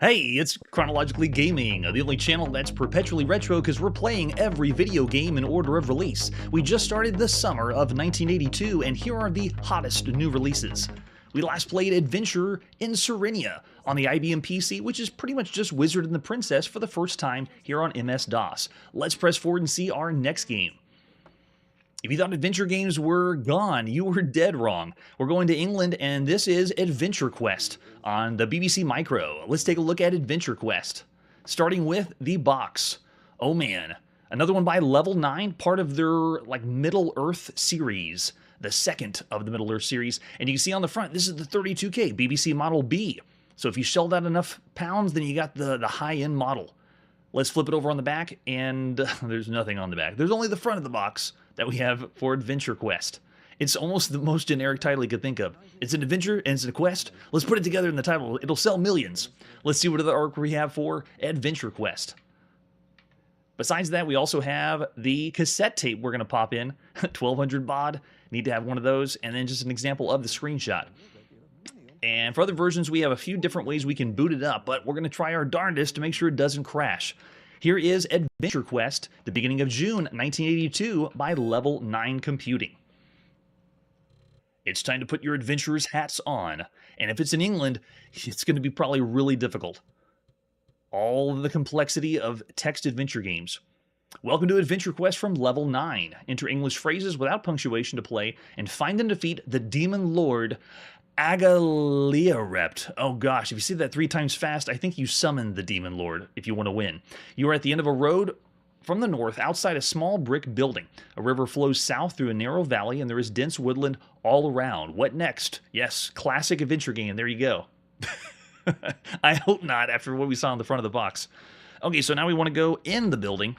Hey, it's Chronologically Gaming, the only channel that's perpetually retro because we're playing every video game in order of release. We just started the summer of 1982, and here are the hottest new releases. We last played Adventure in Serenia on the IBM PC, which is pretty much just Wizard and the Princess for the first time here on MS-DOS. Let's press forward and see our next game. If you thought adventure games were gone, you were dead wrong. We're going to England, and this is Adventure Quest on the BBC Micro. Let's take a look at Adventure Quest, starting with the box. Oh man, another one by Level 9, part of their Middle Earth series, the second of the Middle Earth series. And you can see on the front, this is the 32K BBC Model B. So if you shelled out enough pounds, then you got the high-end model. Let's flip it over on the back, and there's nothing on the back. There's only the front of the box that we have for Adventure Quest. It's almost the most generic title you could think of. It's an adventure and it's a quest. Let's put it together in the title. It'll sell millions. Let's see what other artwork we have for Adventure Quest. Besides that, we also have the cassette tape we're going to pop in. 1200 baud. Need to have one of those. And then just an example of the screenshot. And for other versions, we have a few different ways we can boot it up, but we're going to try our darndest to make sure it doesn't crash. Here is Adventure Quest, the beginning of June 1982 by Level 9 Computing. It's time to put your adventurer's hats on, and if it's in England, it's going to be probably really difficult. All the complexity of text adventure games. Welcome to Adventure Quest from Level 9. Enter English phrases without punctuation to play, and find and defeat the Demon Lord Agaliarept. Oh gosh, if you say that 3 times fast, I think you summoned the Demon Lord if you want to win. You are at the end of a road from the north outside a small brick building. A river flows south through a narrow valley and there is dense woodland all around. What next? Yes, classic adventure game. There you go. I hope not after what we saw on the front of the box. Okay, so now we want to go in the building.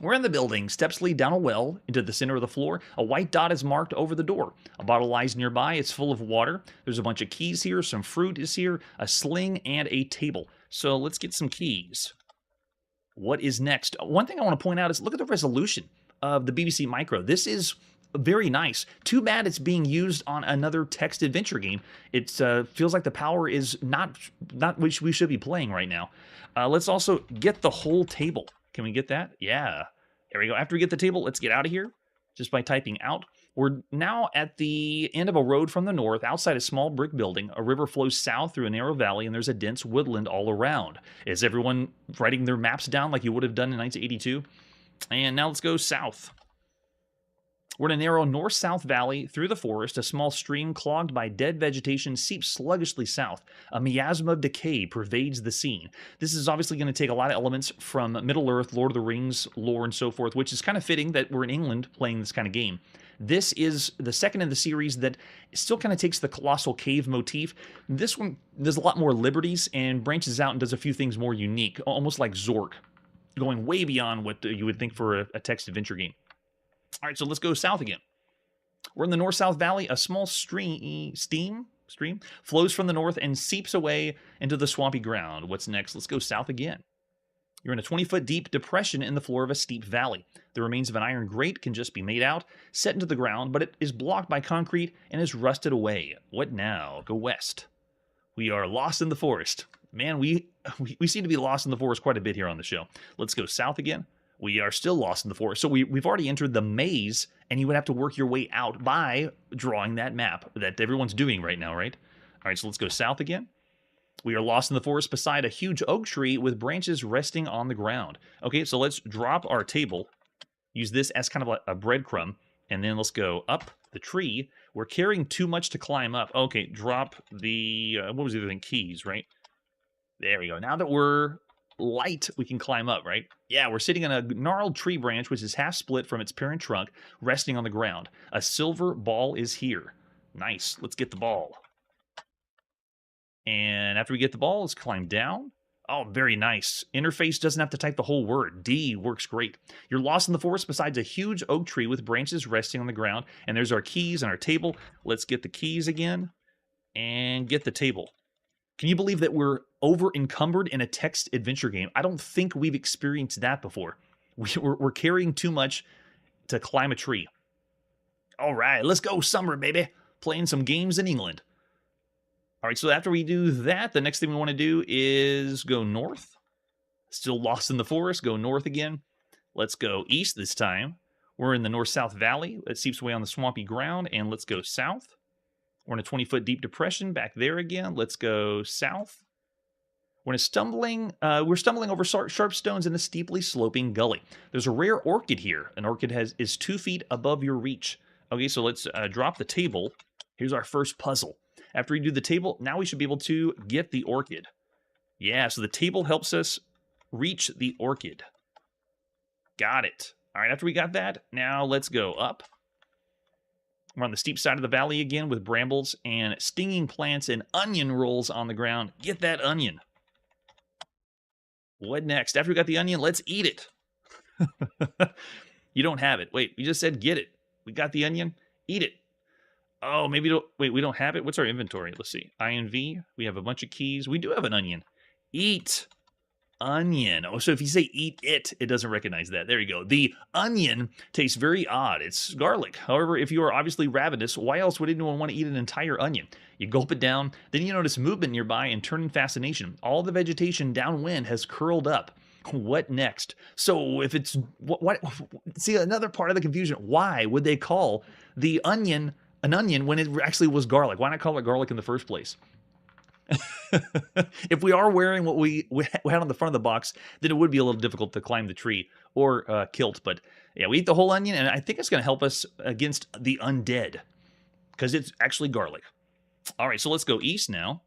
We're in the building. Steps lead down a well into the center of the floor. A white dot is marked over the door. A bottle lies nearby. It's full of water. There's a bunch of keys here. Some fruit is here. A sling and a table. So let's get some keys. What is next? One thing I want to point out is look at the resolution of the BBC Micro. This is very nice. Too bad it's being used on another text adventure game. It feels like the power is not which we should be playing right now. Let's also get the whole table. Can we get that? Yeah. There we go. After we get the table, let's get out of here just by typing out. We're now at the end of a road from the north, outside a small brick building. A river flows south through a narrow valley, and there's a dense woodland all around. Is everyone writing their maps down like you would have done in 1982? And now let's go south. We're in a narrow north-south valley through the forest. A small stream clogged by dead vegetation seeps sluggishly south. A miasma of decay pervades the scene. This is obviously going to take a lot of elements from Middle-earth, Lord of the Rings, lore, and so forth, which is kind of fitting that we're in England playing this kind of game. This is the second in the series that still kind of takes the colossal cave motif. This one, there's a lot more liberties and branches out and does a few things more unique, almost like Zork, going way beyond what you would think for a text adventure game. All right, so let's go south again. We're in the north-south valley. A small stream flows from the north and seeps away into the swampy ground. What's next? Let's go south again. You're in a 20-foot deep depression in the floor of a steep valley. The remains of an iron grate can just be made out, set into the ground, but it is blocked by concrete and is rusted away. What now? Go west. We are lost in the forest. Man, we seem to be lost in the forest quite a bit here on the show. Let's go south again. We are still lost in the forest. So we've already entered the maze, and you would have to work your way out by drawing that map that everyone's doing right now, right? All right, so let's go south again. We are lost in the forest beside a huge oak tree with branches resting on the ground. Okay, so let's drop our table. Use this as kind of a breadcrumb, and then let's go up the tree. We're carrying too much to climb up. Okay, drop the, what was the other thing? Keys, right? There we go. Now that we're light, we can climb up, right? Yeah, we're sitting on a gnarled tree branch, which is half split from its parent trunk, resting on the ground. A silver ball is here. Nice. Let's get the ball. And after we get the ball, let's climb down. Oh, very nice. Interface doesn't have to type the whole word. D works great. You're lost in the forest besides a huge oak tree with branches resting on the ground. And there's our keys and our table. Let's get the keys again and get the table. Can you believe that we're over-encumbered in a text adventure game? I don't think we've experienced that before. We're carrying too much to climb a tree. All right, let's go summer, baby. Playing some games in England. All All right, so after we do that, the next thing we want to do is go north. Still lost in the forest, go north again. Let's go east this time. We're in the north-south valley. It seeps away on the swampy ground, and let's go south. We're in a 20-foot deep depression back there again. Let's go south. We're stumbling over sharp stones in a steeply sloping gully. There's a rare orchid here. An orchid is 2 feet above your reach. Okay, so let's drop the table. Here's our first puzzle. After we do the table, now we should be able to get the orchid. Yeah, so the table helps us reach the orchid. Got it. All right, after we got that, now let's go up. We're on the steep side of the valley again with brambles and stinging plants and onion rolls on the ground. Get that onion. What next? After we got the onion, let's eat it. You don't have it. Wait, we just said get it. We got the onion. Eat it. Oh, maybe we don't have it. What's our inventory? Let's see. INV. We have a bunch of keys. We do have an onion. Eat onion. Oh, so if you say eat it, it doesn't recognize that. There you go. The onion tastes very odd. It's garlic. However, if you are obviously ravenous, why else would anyone want to eat an entire onion? You gulp it down, then you notice movement nearby and turn in fascination. All the vegetation downwind has curled up. What next? So if it's what see, another part of the confusion, why would they call the onion an onion when it actually was garlic? Why not call it garlic in the first place? If we are wearing what we had on the front of the box, then it would be a little difficult to climb the tree or kilt. But yeah, we eat the whole onion, and I think it's going to help us against the undead because it's actually garlic. All right, so let's go east now.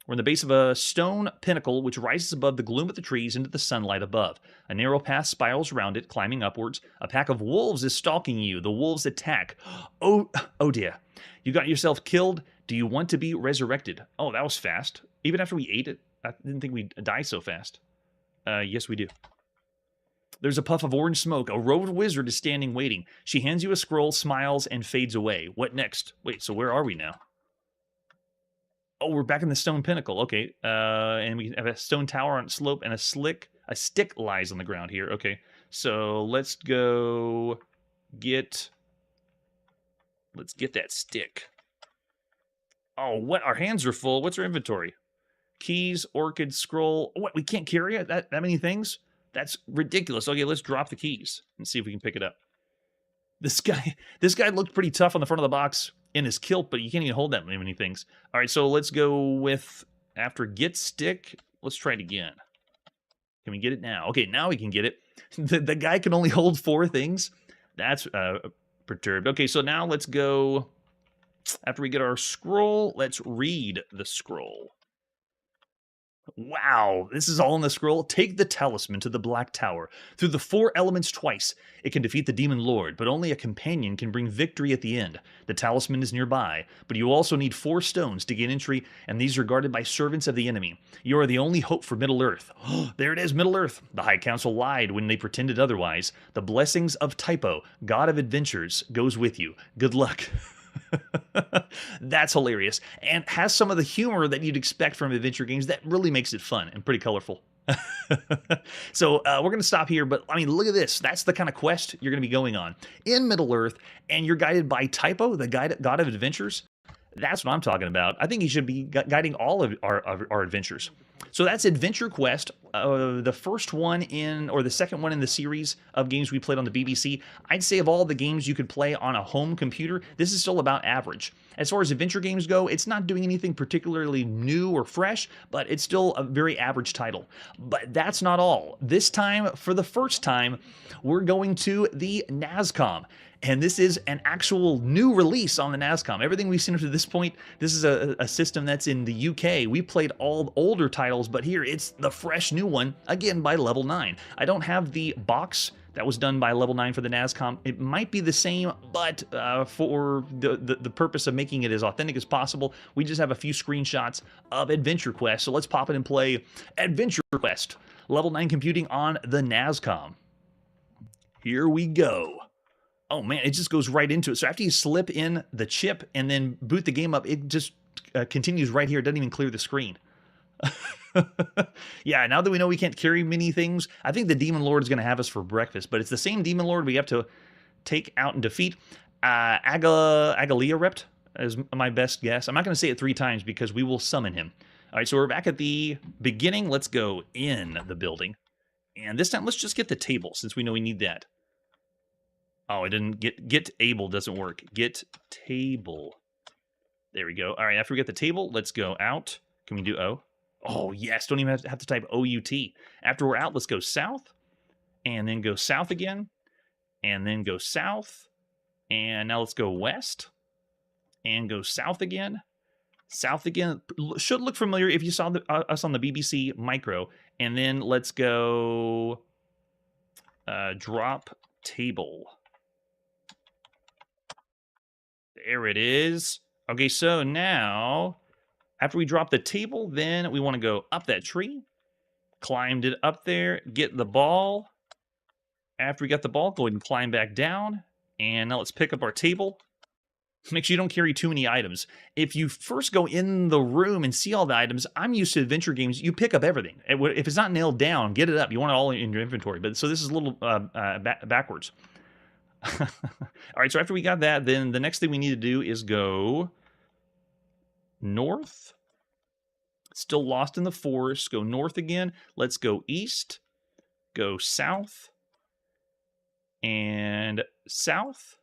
We're in the base of a stone pinnacle which rises above the gloom of the trees into the sunlight above. A narrow path spirals around it, climbing upwards. A pack of wolves is stalking you. The wolves attack. Oh dear. You got yourself killed. Do you want to be resurrected? Oh, that was fast. Even after we ate it, I didn't think we'd die so fast. Yes, we do. There's a puff of orange smoke. A robed wizard is standing waiting. She hands you a scroll, smiles, and fades away. What next? Wait, so where are we now? Oh, we're back in the stone pinnacle. Okay. And we have a stone tower on slope and a stick lies on the ground here. Okay. So let's go let's get that stick. Oh, what? Our hands are full. What's our inventory? Keys, orchid, scroll. What? We can't carry it? That many things? That's ridiculous. Okay, let's drop the keys and see if we can pick it up. This guy looked pretty tough on the front of the box in his kilt, but you can't even hold that many things. All right, so let's go with, after get stick, let's try it again. Can we get it now? Okay, now we can get it. The guy can only hold 4 things. That's perturbed. Okay, so now let's go, after we get our scroll, let's read the scroll. Wow, this is all in the scroll. Take the talisman to the Black Tower. Through the 4 elements twice, it can defeat the Demon Lord, but only a companion can bring victory at the end. The talisman is nearby, but you also need 4 stones to gain entry, and these are guarded by servants of the enemy. You are the only hope for Middle-earth. There it is, Middle-earth. The High Council lied when they pretended otherwise. The blessings of Typo, god of adventures, goes with you. Good luck. That's hilarious and has some of the humor that you'd expect from adventure games. That really makes it fun and pretty colorful. So we're going to stop here, but I mean, look at this. That's the kind of quest you're going to be going on in Middle-earth, and you're guided by Typo, the god of adventures. That's what I'm talking about. I think he should be guiding all of our adventures. So that's Adventure Quest, the first one or the second one in the series of games we played on the BBC. I'd say of all the games you could play on a home computer, this is still about average. As far as adventure games go, it's not doing anything particularly new or fresh, but it's still a very average title. But that's not all. This time, for the first time, we're going to the NASCOM. And this is an actual new release on the NASCOM. Everything we've seen up to this point, this is a system that's in the UK. We played all older titles, but here it's the fresh new one, again by Level 9. I don't have the box that was done by Level 9 for the NASCOM. It might be the same, but for the purpose of making it as authentic as possible, we just have a few screenshots of Adventure Quest. So let's pop it and play Adventure Quest, Level 9 computing on the NASCOM. Here we go. Oh man, it just goes right into it. So after you slip in the chip and then boot the game up, it just continues right here. It doesn't even clear the screen. Yeah, now that we know we can't carry many things, I think the Demon Lord is going to have us for breakfast. But it's the same Demon Lord we have to take out and defeat. Agalia Rept. as my best guess. I'm not going to say it 3 times because we will summon him. All right, so we're back at the beginning. Let's go in the building. And this time, let's just get the table since we know we need that. Oh, I didn't get able doesn't work. Get table. There we go. All right, after we get the table, let's go out. Can we do O? Oh, yes. Don't even have to type O-U-T. After we're out, let's go south. And then go south again. And then go south. And now let's go west. And go south again. South again. Should look familiar if you saw us on the BBC Micro. And then let's go drop table. There it is. Okay, so now, after we drop the table, then we want to go up that tree. Climbed it up there. Get the ball. After we got the ball, go ahead and climb back down. And now let's pick up our table. Make sure you don't carry too many items. If you first go in the room and see all the items, I'm used to adventure games. You pick up everything. If it's not nailed down, get it up. You want it all in your inventory. But so this is a little backwards. All right, so after we got that, then the next thing we need to do is go north. Still lost in the forest. Go north again. Let's go east. Go south. And south.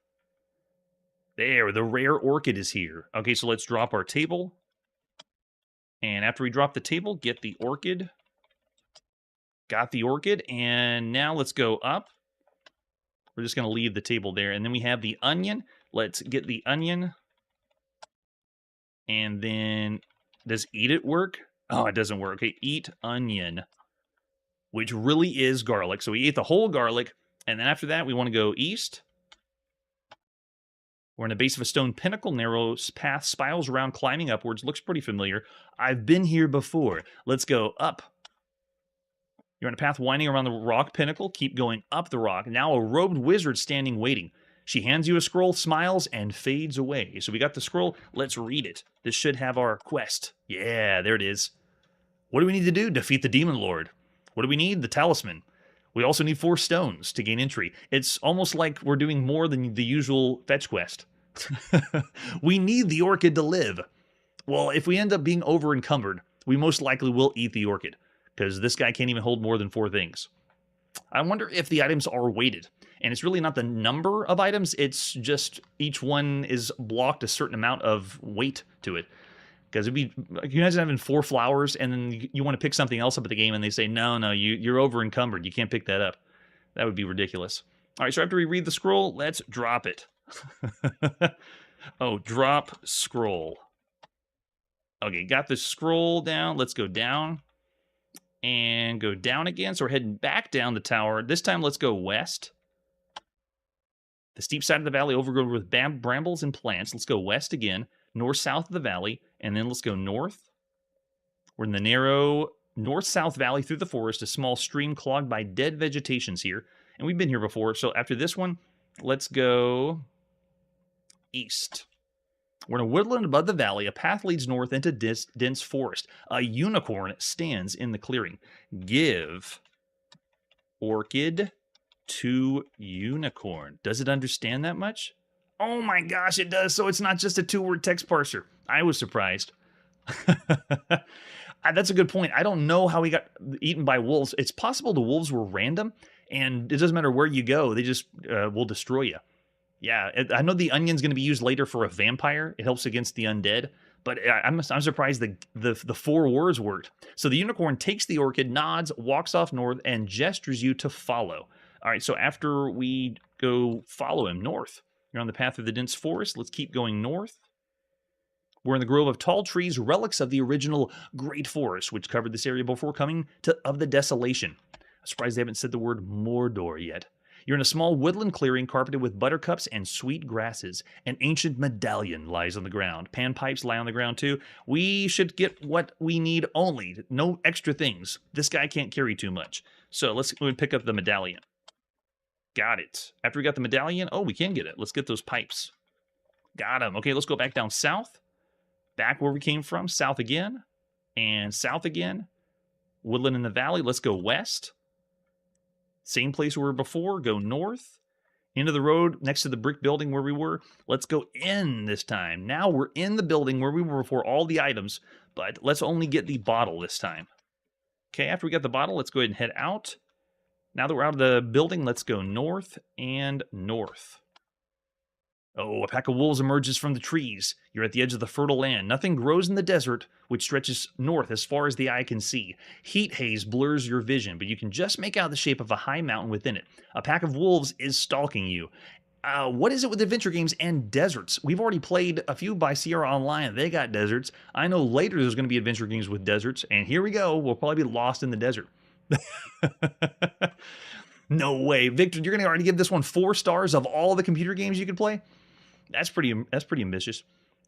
There, the rare orchid is here. Okay, so let's drop our table. And after we drop the table, get the orchid. Got the orchid. And now let's go up. We're just going to leave the table there. And then we have the onion. Let's get the onion. And then, does eat it work? Oh, it doesn't work. Okay, eat onion. Which really is garlic. So we ate the whole garlic. And then after that, we want to go east. We're in the base of a stone pinnacle. Narrow path spirals around, climbing upwards. Looks pretty familiar. I've been here before. Let's go up. You're on a path winding around the rock pinnacle. Keep going up the rock. Now a robed wizard standing waiting. She hands you a scroll, smiles, and fades away. So we got the scroll. Let's read it. This should have our quest. Yeah, there it is. What do we need to do? Defeat the Demon Lord. What do we need? The talisman. We also need 4 stones to gain entry. It's almost like we're doing more than the usual fetch quest. We need the orchid to live. Well, if we end up being over encumbered, we most likely will eat the orchid, because this guy can't even hold more than 4 things. I wonder if the items are weighted. And it's really not the number of items, it's just each one is blocked a certain amount of weight to it. Because it'd be, you guys having 4 flowers, and then you want to pick something else up at the game, and they say, no, you're over encumbered. You can't pick that up. That would be ridiculous. All right, so after we read the scroll, let's drop it. Oh, drop scroll. Okay, got the scroll down. Let's go down. And go down again. So we're heading back down the tower. This time, let's go west. The steep side of the valley overgrown with brambles and plants. Let's go west again. North-south of the valley. And then let's go north. We're in the narrow north-south valley through the forest. A small stream clogged by dead vegetation's here. And we've been here before. So after this one, let's go east. We're in a woodland above the valley. A path leads north into dense forest. A unicorn stands in the clearing. Give orchid to unicorn. Does it understand that much? Oh my gosh, it does. So it's not just a 2-word text parser. I was surprised. That's a good point. I don't know how he got eaten by wolves. It's possible the wolves were random, and it doesn't matter where you go. They just will destroy you. Yeah, I know the onion's going to be used later for a vampire. It helps against the undead. But I'm surprised the 4 words worked. So the unicorn takes the orchid, nods, walks off north, and gestures you to follow. All right, so after we go follow him north, you're on the path through the dense forest. Let's keep going north. We're in the grove of tall trees, relics of the original Great Forest, which covered this area before coming of the Desolation. I'm surprised they haven't said the word Mordor yet. You're in a small woodland clearing carpeted with buttercups and sweet grasses. An ancient medallion lies on the ground. Panpipes lie on the ground too. We should get what we need only. No extra things. This guy can't carry too much. So let's go and pick up the medallion. Got it. After we got the medallion, oh, we can get it. Let's get those pipes. Got them. Okay, let's go back down south. Back where we came from. South again. And south again. Woodland in the valley. Let's go west. Same place we were before. Go north. Into the road next to the brick building where we were. Let's go in this time. Now we're in the building where we were before all the items, but let's only get the bottle this time. Okay, after we got the bottle, let's go ahead and head out. Now that we're out of the building, let's go north and north. Oh, a pack of wolves emerges from the trees. You're at the edge of the fertile land. Nothing grows in the desert, which stretches north as far as the eye can see. Heat haze blurs your vision, but you can just make out the shape of a high mountain within it. A pack of wolves is stalking you. What is it with adventure games and deserts? We've already played a few by Sierra Online. They got deserts. I know later there's going to be adventure games with deserts, and here we go. We'll probably be lost in the desert. No way. Victor, you're going to already give this one 4 stars of all the computer games you could play? That's pretty ambitious.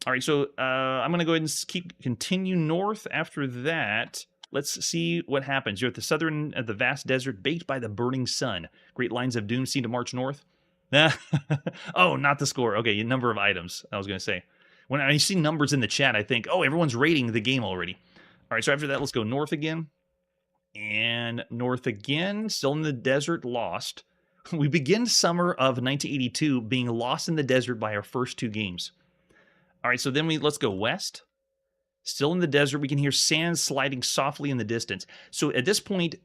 All right, so I'm going to go ahead and continue north. After that, let's see what happens. You're at the southern of the vast desert, baked by the burning sun. Great lines of doom seem to march north. Oh, not the score. Okay, number of items, I was going to say. When I see numbers in the chat, I think, oh, everyone's rating the game already. All right, so after that, let's go north again. And north again, still in the desert, lost. We begin summer of 1982 being lost in the desert by our first 2 games. All right, so then let's go west. Still in the desert, we can hear sand sliding softly in the distance. So at this point,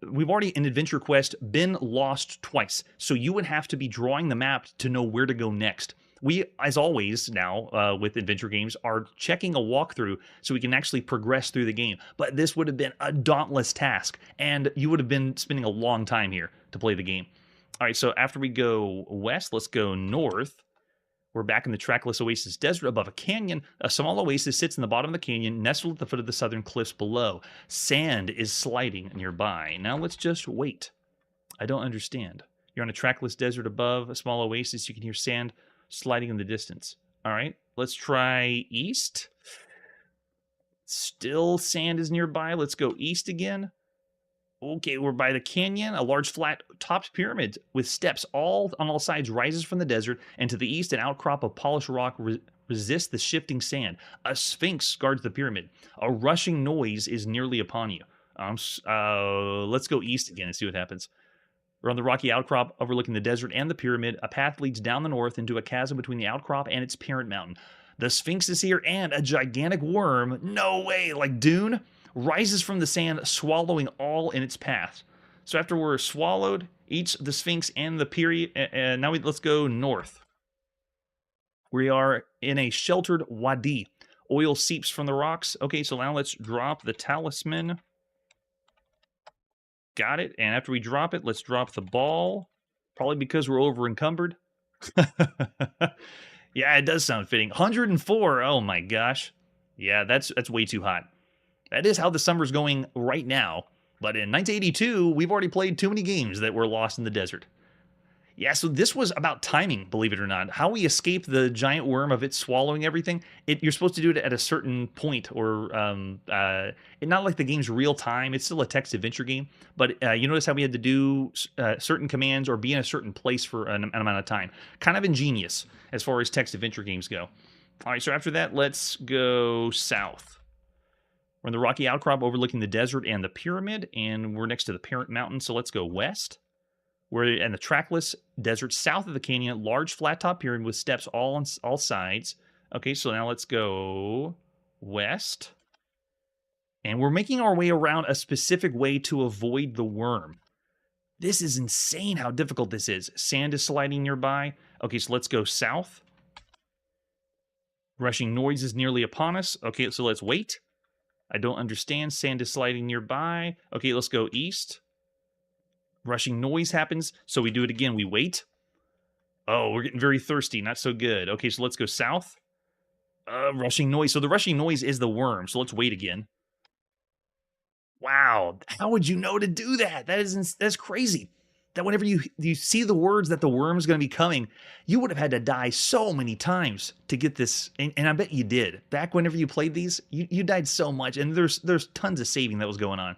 we've already in Adventure Quest been lost twice. So you would have to be drawing the map to know where to go next. We, as always now with adventure games, are checking a walkthrough so we can actually progress through the game. But this would have been a dauntless task, and you would have been spending a long time here to play the game. All right, so after we go west, let's go north. We're back in the trackless oasis desert above a canyon. A small oasis sits in the bottom of the canyon, nestled at the foot of the southern cliffs below. Sand is sliding nearby. Now let's just wait. I don't understand. You're on a trackless desert above a small oasis. You can hear sand sliding in the distance. All right, let's try east. Still sand is nearby. Let's go east again. Okay, we're by the canyon. A large flat-topped pyramid with steps on all sides rises from the desert, and to the east, an outcrop of polished rock resists the shifting sand. A sphinx guards the pyramid. A rushing noise is nearly upon you. Let's go east again and see what happens. We're on the rocky outcrop overlooking the desert and the pyramid. A path leads down the north into a chasm between the outcrop and its parent mountain. The sphinx is here, and a gigantic worm, no way, like Dune, rises from the sand, swallowing all in its path. So after we're swallowed, each the sphinx and the period, now let's go north. We are in a sheltered wadi. Oil seeps from the rocks. Okay, so now let's drop the talisman. Got it. And after we drop it, let's drop the ball. Probably because we're over encumbered. Yeah, it does sound fitting. 104. Oh my gosh. Yeah, that's way too hot. That is how the summer's going right now. But in 1982, we've already played too many games that were lost in the desert. Yeah, so this was about timing, believe it or not. How we escape the giant worm of it swallowing everything. You're supposed to do it at a certain point, or not like the game's real time. It's still a text adventure game, but you notice how we had to do certain commands or be in a certain place for an amount of time. Kind of ingenious as far as text adventure games go. All right, so after that, let's go south. We're in the rocky outcrop overlooking the desert and the pyramid, and we're next to the parent mountain, so let's go west. We're in the trackless desert south of the canyon, large flat-top pyramid with steps all sides. Okay, so now let's go west. And we're making our way around a specific way to avoid the worm. This is insane how difficult this is. Sand is sliding nearby. Okay, so let's go south. Rushing noise is nearly upon us. Okay, so let's wait. I don't understand. Sand is sliding nearby. Okay, let's go east. Rushing noise happens, so we do it again. We wait. Oh, we're getting very thirsty. Not so good. Okay, so let's go south. Rushing noise. So the rushing noise is the worm, so let's wait again. Wow, how would you know to do that? That's crazy. That whenever you see the words that the worm's going to be coming, you would have had to die so many times to get this, and I bet you did. Back whenever you played these, you died so much, and there's tons of saving that was going on.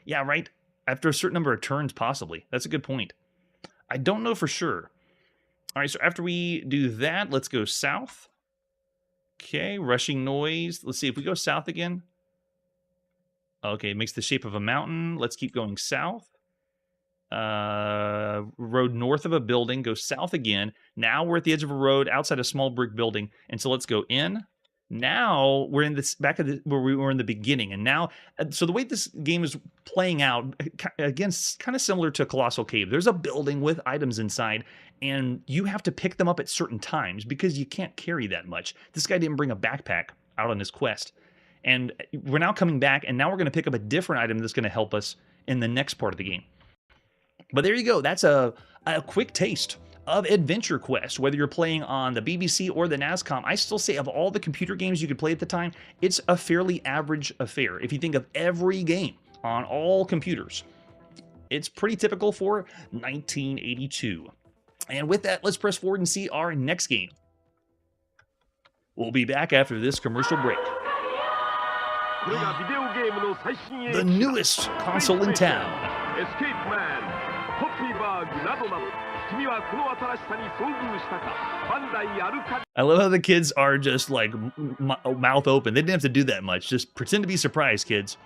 Yeah, right? After a certain number of turns, possibly. That's a good point. I don't know for sure. All right, so after we do that, let's go south. Okay, rushing noise. Let's see if we go south again. Okay, it makes the shape of a mountain. Let's keep going south. road north of a building, go south again. Now we're at the edge of a road outside a small brick building. And so let's go in. Now we're in this back of the where we were in the beginning. And now, so the way this game is playing out, again, kind of similar to Colossal Cave. There's a building with items inside, and you have to pick them up at certain times because you can't carry that much. This guy didn't bring a backpack out on his quest. And we're now coming back, and now we're going to pick up a different item that's going to help us in the next part of the game. But there you go. That's a quick taste of Adventure Quest. Whether you're playing on the BBC or the NASCOM, I still say of all the computer games you could play at the time, it's a fairly average affair. If you think of every game on all computers, it's pretty typical for 1982. And with that, let's press forward and see our next game. We'll be back after this commercial break. The newest console in town. I love how the kids are just like mouth open. They didn't have to do that much. Just pretend to be surprised, kids.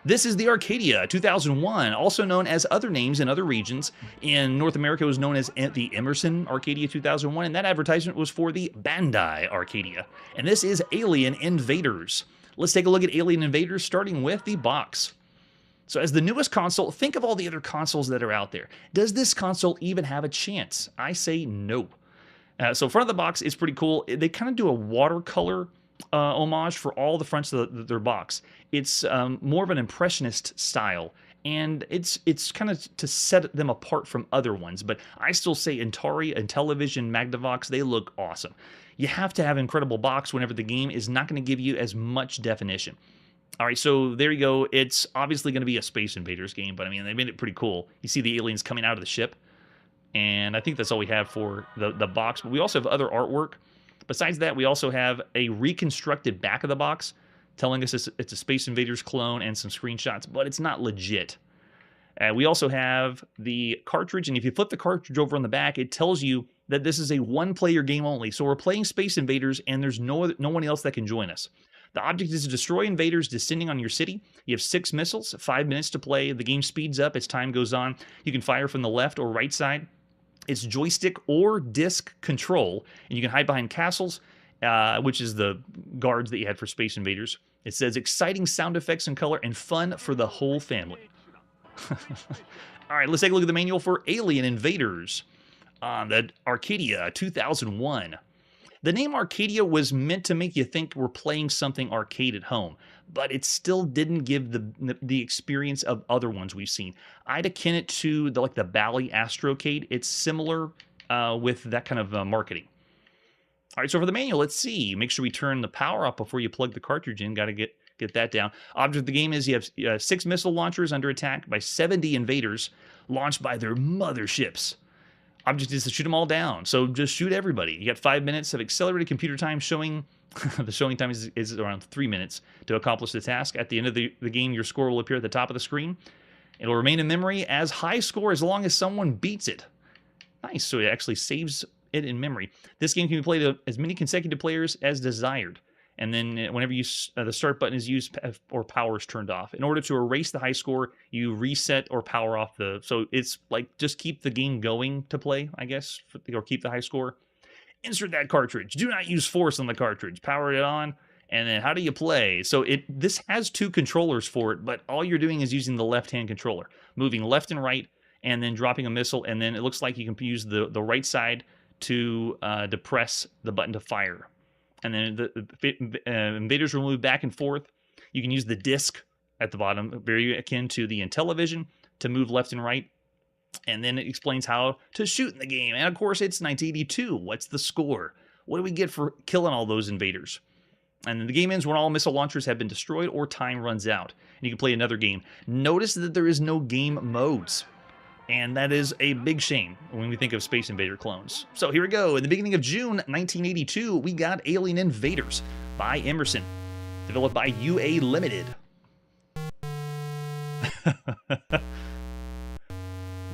This is the Arcadia 2001, also known as other names in other regions. In North America, it was known as the Emerson Arcadia 2001, and that advertisement was for the Bandai Arcadia. And this is Alien Invaders. Let's take a look at Alien Invaders, starting with the box. So as the newest console, think of all the other consoles that are out there. Does this console even have a chance? I say no. So front of the box is pretty cool. They kind of do a watercolor homage for all the fronts of their box. It's more of an impressionist style, and it's kind of to set them apart from other ones. But I still say Atari and Television Magnavox, they look awesome. You have to have an incredible box whenever the game is not going to give you as much definition. All right, so there you go. It's obviously going to be a Space Invaders game, but I mean, they made it pretty cool. You see the aliens coming out of the ship, and I think that's all we have for the box. But we also have other artwork. Besides that, we also have a reconstructed back of the box telling us it's a Space Invaders clone and some screenshots, but it's not legit. We also have the cartridge, and if you flip the cartridge over on the back, it tells you that this is a one-player game only. So we're playing Space Invaders, and there's no one else that can join us. The object is to destroy invaders descending on your city. You have 6 missiles, 5 minutes to play. The game speeds up as time goes on. You can fire from the left or right side. It's joystick or disc control, and you can hide behind castles, which is the guards that you had for Space Invaders. It says exciting sound effects and color and fun for the whole family. All right, let's take a look at the manual for Alien Invaders on the Arcadia 2001. The name Arcadia was meant to make you think we're playing something arcade at home, but it still didn't give the experience of other ones we've seen. I'd akin it to the Bally Astrocade. It's similar with that kind of marketing. All right, so for the manual, let's see. Make sure we turn the power up before you plug the cartridge in. Got to get that down. Object of the game is you have 6 missile launchers under attack by 70 invaders launched by their motherships. Object is to shoot them all down, so just shoot everybody. You got 5 minutes of accelerated computer time showing. The showing time is around 3 minutes to accomplish the task. At the end of the game, your score will appear at the top of the screen. It'll remain in memory as high score as long as someone beats it. Nice, so it actually saves it in memory. This game can be played to as many consecutive players as desired. And then whenever the start button is used or power is turned off. In order to erase the high score, you reset or power off so it's like just keep the game going to play, I guess, or keep the high score. Insert that cartridge. Do not use force on the cartridge. Power it on, and then how do you play? So this has 2 controllers for it, but all you're doing is using the left-hand controller, moving left and right, and then dropping a missile, and then it looks like you can use the right side to depress the button to fire. And then the invaders will move back and forth. You can use the disc at the bottom, very akin to the Intellivision, to move left and right. And then it explains how to shoot in the game. And of course, it's 1982. What's the score? What do we get for killing all those invaders? And then the game ends when all missile launchers have been destroyed or time runs out. And you can play another game. Notice that there is no game modes. And that is a big shame when we think of Space Invader clones. So here we go. In the beginning of June 1982, we got Alien Invaders by Emerson, developed by UA Limited.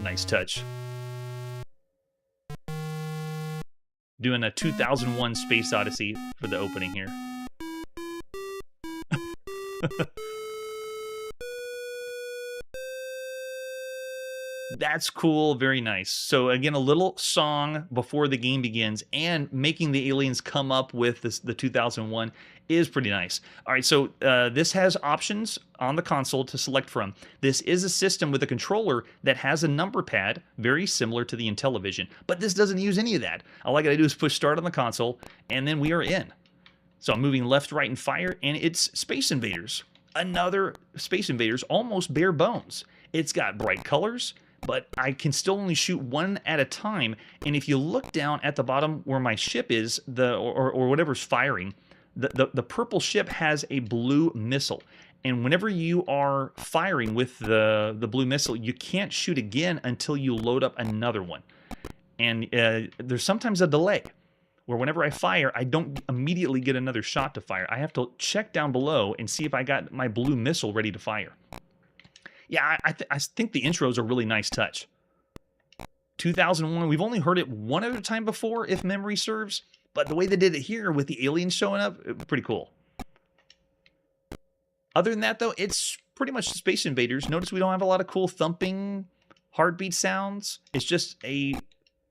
Nice touch. Doing a 2001 Space Odyssey for the opening here. That's cool. Very nice. So again, a little song before the game begins, and making the aliens come up with the 2001 is pretty nice. All right, so this has options on the console to select from. This is a system with a controller that has a number pad, very similar to the Intellivision, but this doesn't use any of that. All I got to do is push start on the console, and then we are in. So I'm moving left, right, and fire, and it's Space Invaders. Another Space Invaders, almost bare bones. It's got bright colors, but I can still only shoot one at a time. And if you look down at the bottom where my ship is, or whatever's firing, the purple ship has a blue missile. And whenever you are firing with the blue missile, you can't shoot again until you load up another one. And there's sometimes a delay, where whenever I fire, I don't immediately get another shot to fire. I have to check down below and see if I got my blue missile ready to fire. Yeah, I think the intro is a really nice touch. 2001, we've only heard it one other time before, if memory serves, but the way they did it here with the aliens showing up, pretty cool. Other than that, though, it's pretty much Space Invaders. Notice we don't have a lot of cool thumping heartbeat sounds. It's just a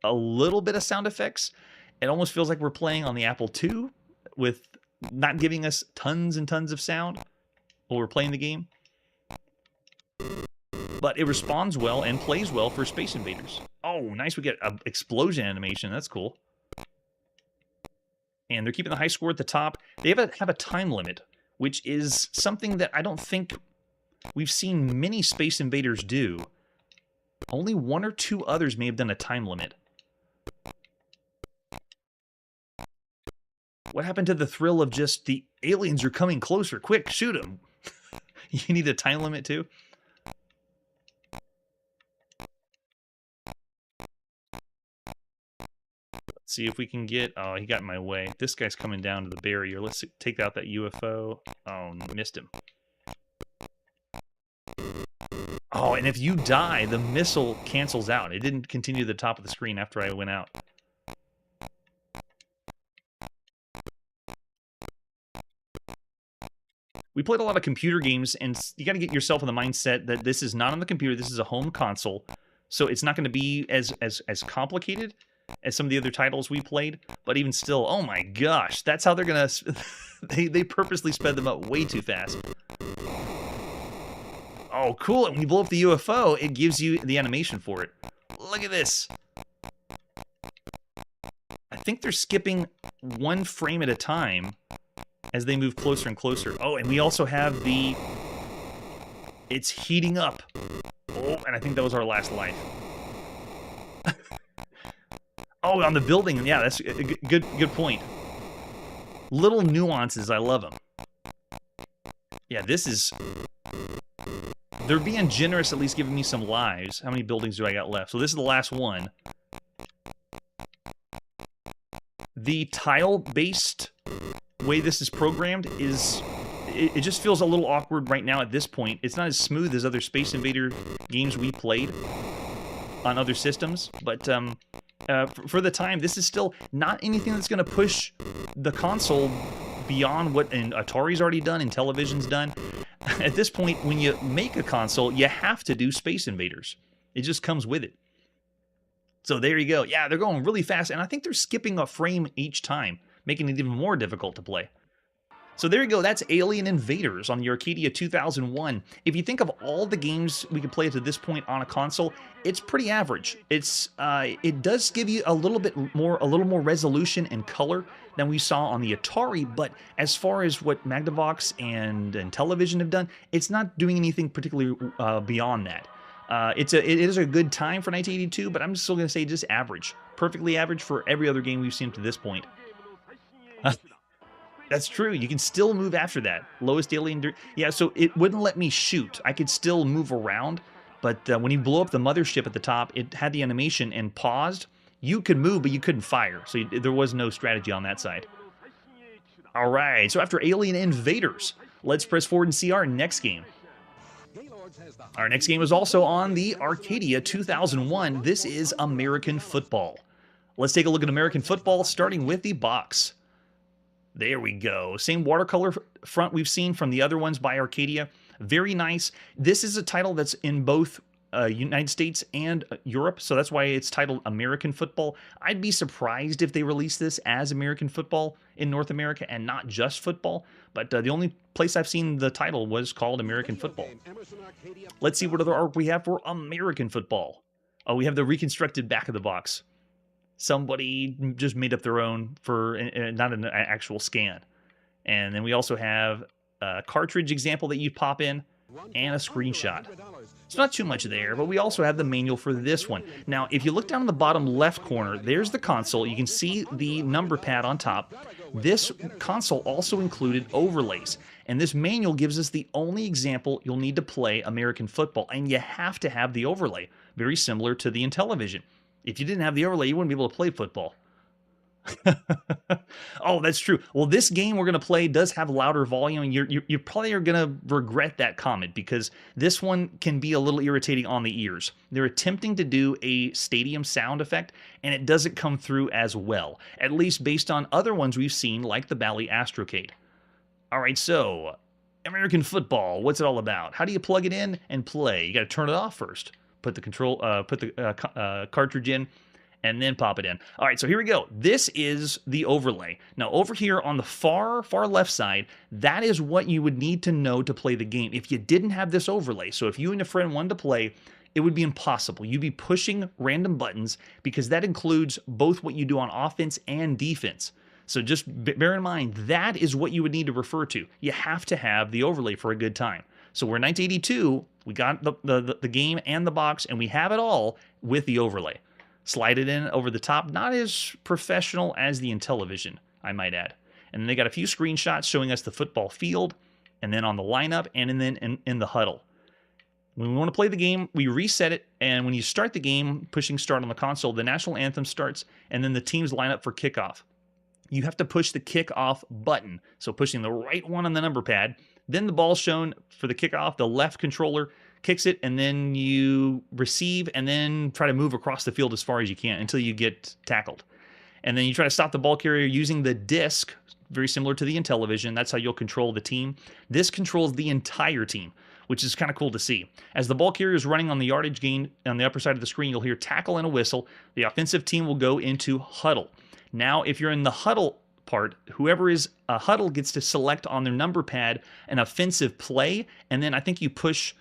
little bit of sound effects. It almost feels like we're playing on the Apple II with not giving us tons and tons of sound while we're playing the game. But it responds well and plays well for Space Invaders. Oh, nice. We get an explosion animation. That's cool. And they're keeping the high score at the top. They have a time limit, which is something that I don't think we've seen many Space Invaders do. Only one or two others may have done a time limit. What happened to the thrill of just the aliens are coming closer? Quick, shoot them. You need a time limit too? Let's see if we can get... Oh, he got in my way. This guy's coming down to the barrier. Let's take out that UFO. Oh, missed him. Oh, and if you die, the missile cancels out. It didn't continue to the top of the screen after I went out. We played a lot of computer games, and you got to get yourself in the mindset that this is not on the computer. This is a home console, so it's not going to be as complicated as some of the other titles we played. But even still, oh my gosh, that's how they're going to... They purposely sped them up way too fast. Oh, cool. And when you blow up the UFO, it gives you the animation for it. Look at this. I think they're skipping one frame at a time as they move closer and closer. Oh, and we also have the... It's heating up. Oh, and I think that was our last life. Oh, on the building. Yeah, that's a good point. Little nuances. I love them. Yeah, this is... They're being generous, at least giving me some lives. How many buildings do I got left? So this is the last one. The tile-based way this is programmed is... It just feels a little awkward right now at this point. It's not as smooth as other Space Invader games we played on other systems. But for the time, this is still not anything that's going to push the console beyond what Atari's already done and Intellivision's done. At this point, when you make a console, you have to do Space Invaders. It just comes with it. So there you go. Yeah, they're going really fast, and I think they're skipping a frame each time, making it even more difficult to play. So there you go. That's Alien Invaders on the Arcadia 2001. If you think of all the games we could play to this point on a console, it's pretty average. It does give you a little more resolution and color than we saw on the Atari, but as far as what Magnavox and Intellivision have done, it's not doing anything particularly beyond that. It is a good time for 1982, but I'm still going to say just average. Perfectly average for every other game we've seen to this point. That's true. You can still move after that. Lowest alien... Yeah, so it wouldn't let me shoot. I could still move around, but when you blow up the mothership at the top, it had the animation and paused. You could move, but you couldn't fire, so there was no strategy on that side. All right, so after Alien Invaders, let's press forward and see our next game. Our next game is also on the Arcadia 2001. This is American Football. Let's take a look at American Football, starting with the box. There we go. Same watercolor front we've seen from the other ones by Arcadia. Very nice. This is a title that's in both United States and Europe, so that's why it's titled American Football. I'd be surprised if they release this as American Football in North America and not just football, but the only place I've seen the title was called American Football. Let's see what other art we have for American Football. Oh, we have the reconstructed back of the box. Somebody just made up their own for not an actual scan. And then we also have a cartridge example that you pop in and a screenshot. It's not too much there, but we also have the manual for this one. Now, if you look down in the bottom left corner, there's the console. You can see the number pad on top. This console also included overlays, and this manual gives us the only example you'll need to play American football, and you have to have the overlay, very similar to the Intellivision. If you didn't have the overlay, you wouldn't be able to play football. Oh, that's true. Well, this game we're going to play does have louder volume, and you probably are going to regret that comment because this one can be a little irritating on the ears. They're attempting to do a stadium sound effect, and it doesn't come through as well, at least based on other ones we've seen, like the Bally Astrocade. All right, so American football, what's it all about? How do you plug it in and play? You got to turn it off first. Put the cartridge in, and then pop it in. All right, so here we go. This is the overlay. Now, over here on the far left side, that is what you would need to know to play the game if you didn't have this overlay. So if you and a friend wanted to play, it would be impossible. You'd be pushing random buttons because that includes both what you do on offense and defense. So just bear in mind, that is what you would need to refer to. You have to have the overlay for a good time. So we're in 1982, we got the game and the box, and we have it all with the overlay. Slide it in over the top, not as professional as the Intellivision, I might add. And then they got a few screenshots showing us the football field, and then on the lineup, and then in the huddle. When we want to play the game, we reset it, and when you start the game, pushing start on the console, the national anthem starts, and then the teams line up for kickoff. You have to push the kickoff button, so pushing the right one on the number pad, then the ball's shown for the kickoff, the left controller kicks it, and then you receive and then try to move across the field as far as you can until you get tackled. And then you try to stop the ball carrier using the disc, very similar to the Intellivision. That's how you'll control the team. This controls the entire team, which is kind of cool to see. As the ball carrier is running on the yardage gain on the upper side of the screen, you'll hear tackle and a whistle. The offensive team will go into huddle. Now, if you're in the huddle part, whoever is a huddle gets to select on their number pad an offensive play, and then I think you push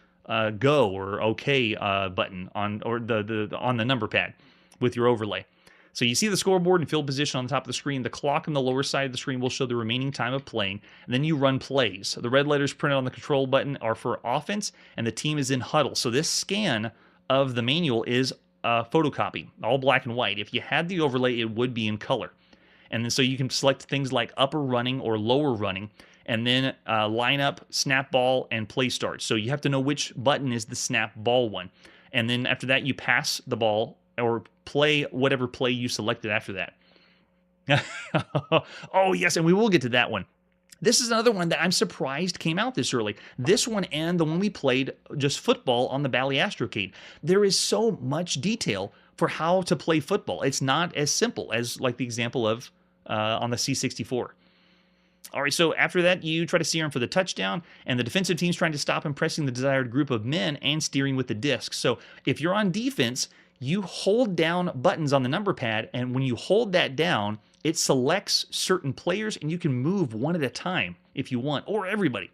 go or OK button on the number pad with your overlay. So you see the scoreboard and field position on the top of the screen. The clock on the lower side of the screen will show the remaining time of playing, and then you run plays. The red letters printed on the control button are for offense, and the team is in huddle. So this scan of the manual is a photocopy, all black and white. If you had the overlay, it would be in color. And then so you can select things like upper running or lower running, and then line up, snap ball, and play start. So you have to know which button is the snap ball one. And then after that, you pass the ball or play whatever play you selected after that. Oh, yes, and we will get to that one. This is another one that I'm surprised came out this early. This one and the one we played, just football on the Bally Astrocade. There is so much detail for how to play football. It's not as simple as like the example of on the C64. All right, so after that, you try to steer him for the touchdown, and the defensive team's trying to stop him pressing the desired group of men and steering with the disc. So if you're on defense, you hold down buttons on the number pad, and when you hold that down, it selects certain players, and you can move one at a time if you want, or everybody.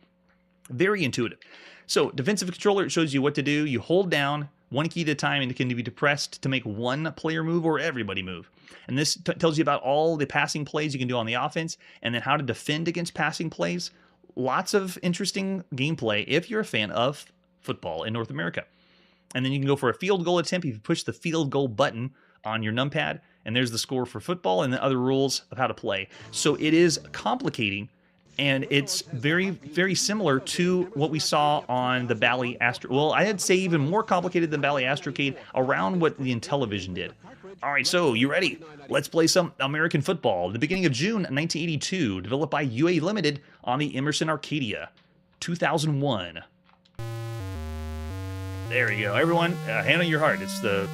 Very intuitive. So defensive controller, it shows you what to do. You hold down one key at a time, and it can be depressed to make one player move or everybody move. And this tells you about all the passing plays you can do on the offense, and then how to defend against passing plays. Lots of interesting gameplay if you're a fan of football in North America. And then you can go for a field goal attempt if you push the field goal button on your numpad, and there's the score for football and the other rules of how to play. So it is complicating, and it's very, very similar to what we saw on the Bally Astro. Well, I'd say even more complicated than Bally Astrocade, around what the Intellivision did. All right, so you ready? Let's play some American football. The beginning of June 1982, developed by UA Limited on the Emerson Arcadia, 2001. There you go. Everyone, hand on your heart. It's the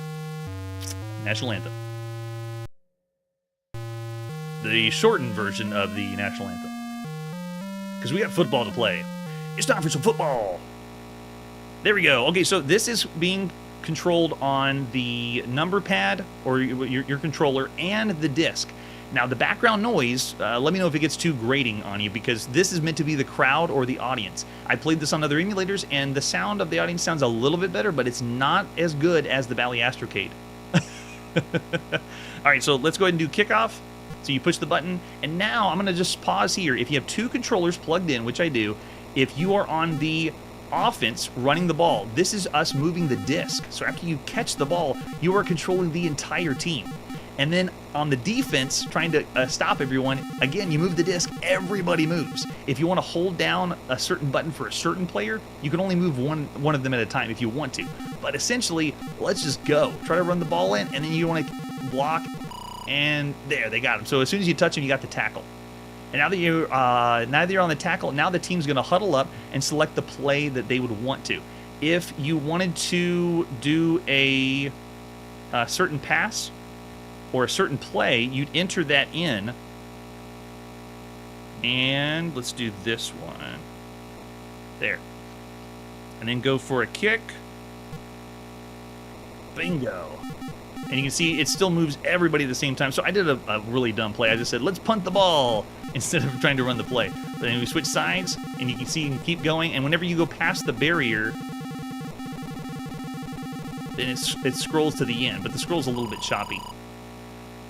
national anthem. The shortened version of the national anthem. Because we got football to play. It's time for some football. There we go. Okay, so this is being controlled on the number pad or your controller and the disc. Now, the background noise, let me know if it gets too grating on you, because this is meant to be the crowd or the audience. I played this on other emulators, and the sound of the audience sounds a little bit better, but it's not as good as the Bally Astrocade. All right, so let's go ahead and do kickoff. So you push the button, and now I'm going to just pause here. If you have two controllers plugged in, which I do, if you are on the offense running the ball, this is us moving the disc. So after you catch the ball, you are controlling the entire team. And then on the defense, trying to stop everyone, again, you move the disc, everybody moves. If you want to hold down a certain button for a certain player, you can only move one of them at a time if you want to. But essentially, let's just go. Try to run the ball in, and then you want to block, and there, they got him. So as soon as you touch him, you got the tackle. And now that you're on the tackle, now the team's going to huddle up and select the play that they would want to. If you wanted to do a certain pass or a certain play, you'd enter that in. And let's do this one. There. And then go for a kick. Bingo. And you can see it still moves everybody at the same time. So I did a really dumb play. I just said, let's punt the ball instead of trying to run the play. But then we switch sides, and you can see you can keep going. And whenever you go past the barrier, then it scrolls to the end. But the scroll's a little bit choppy.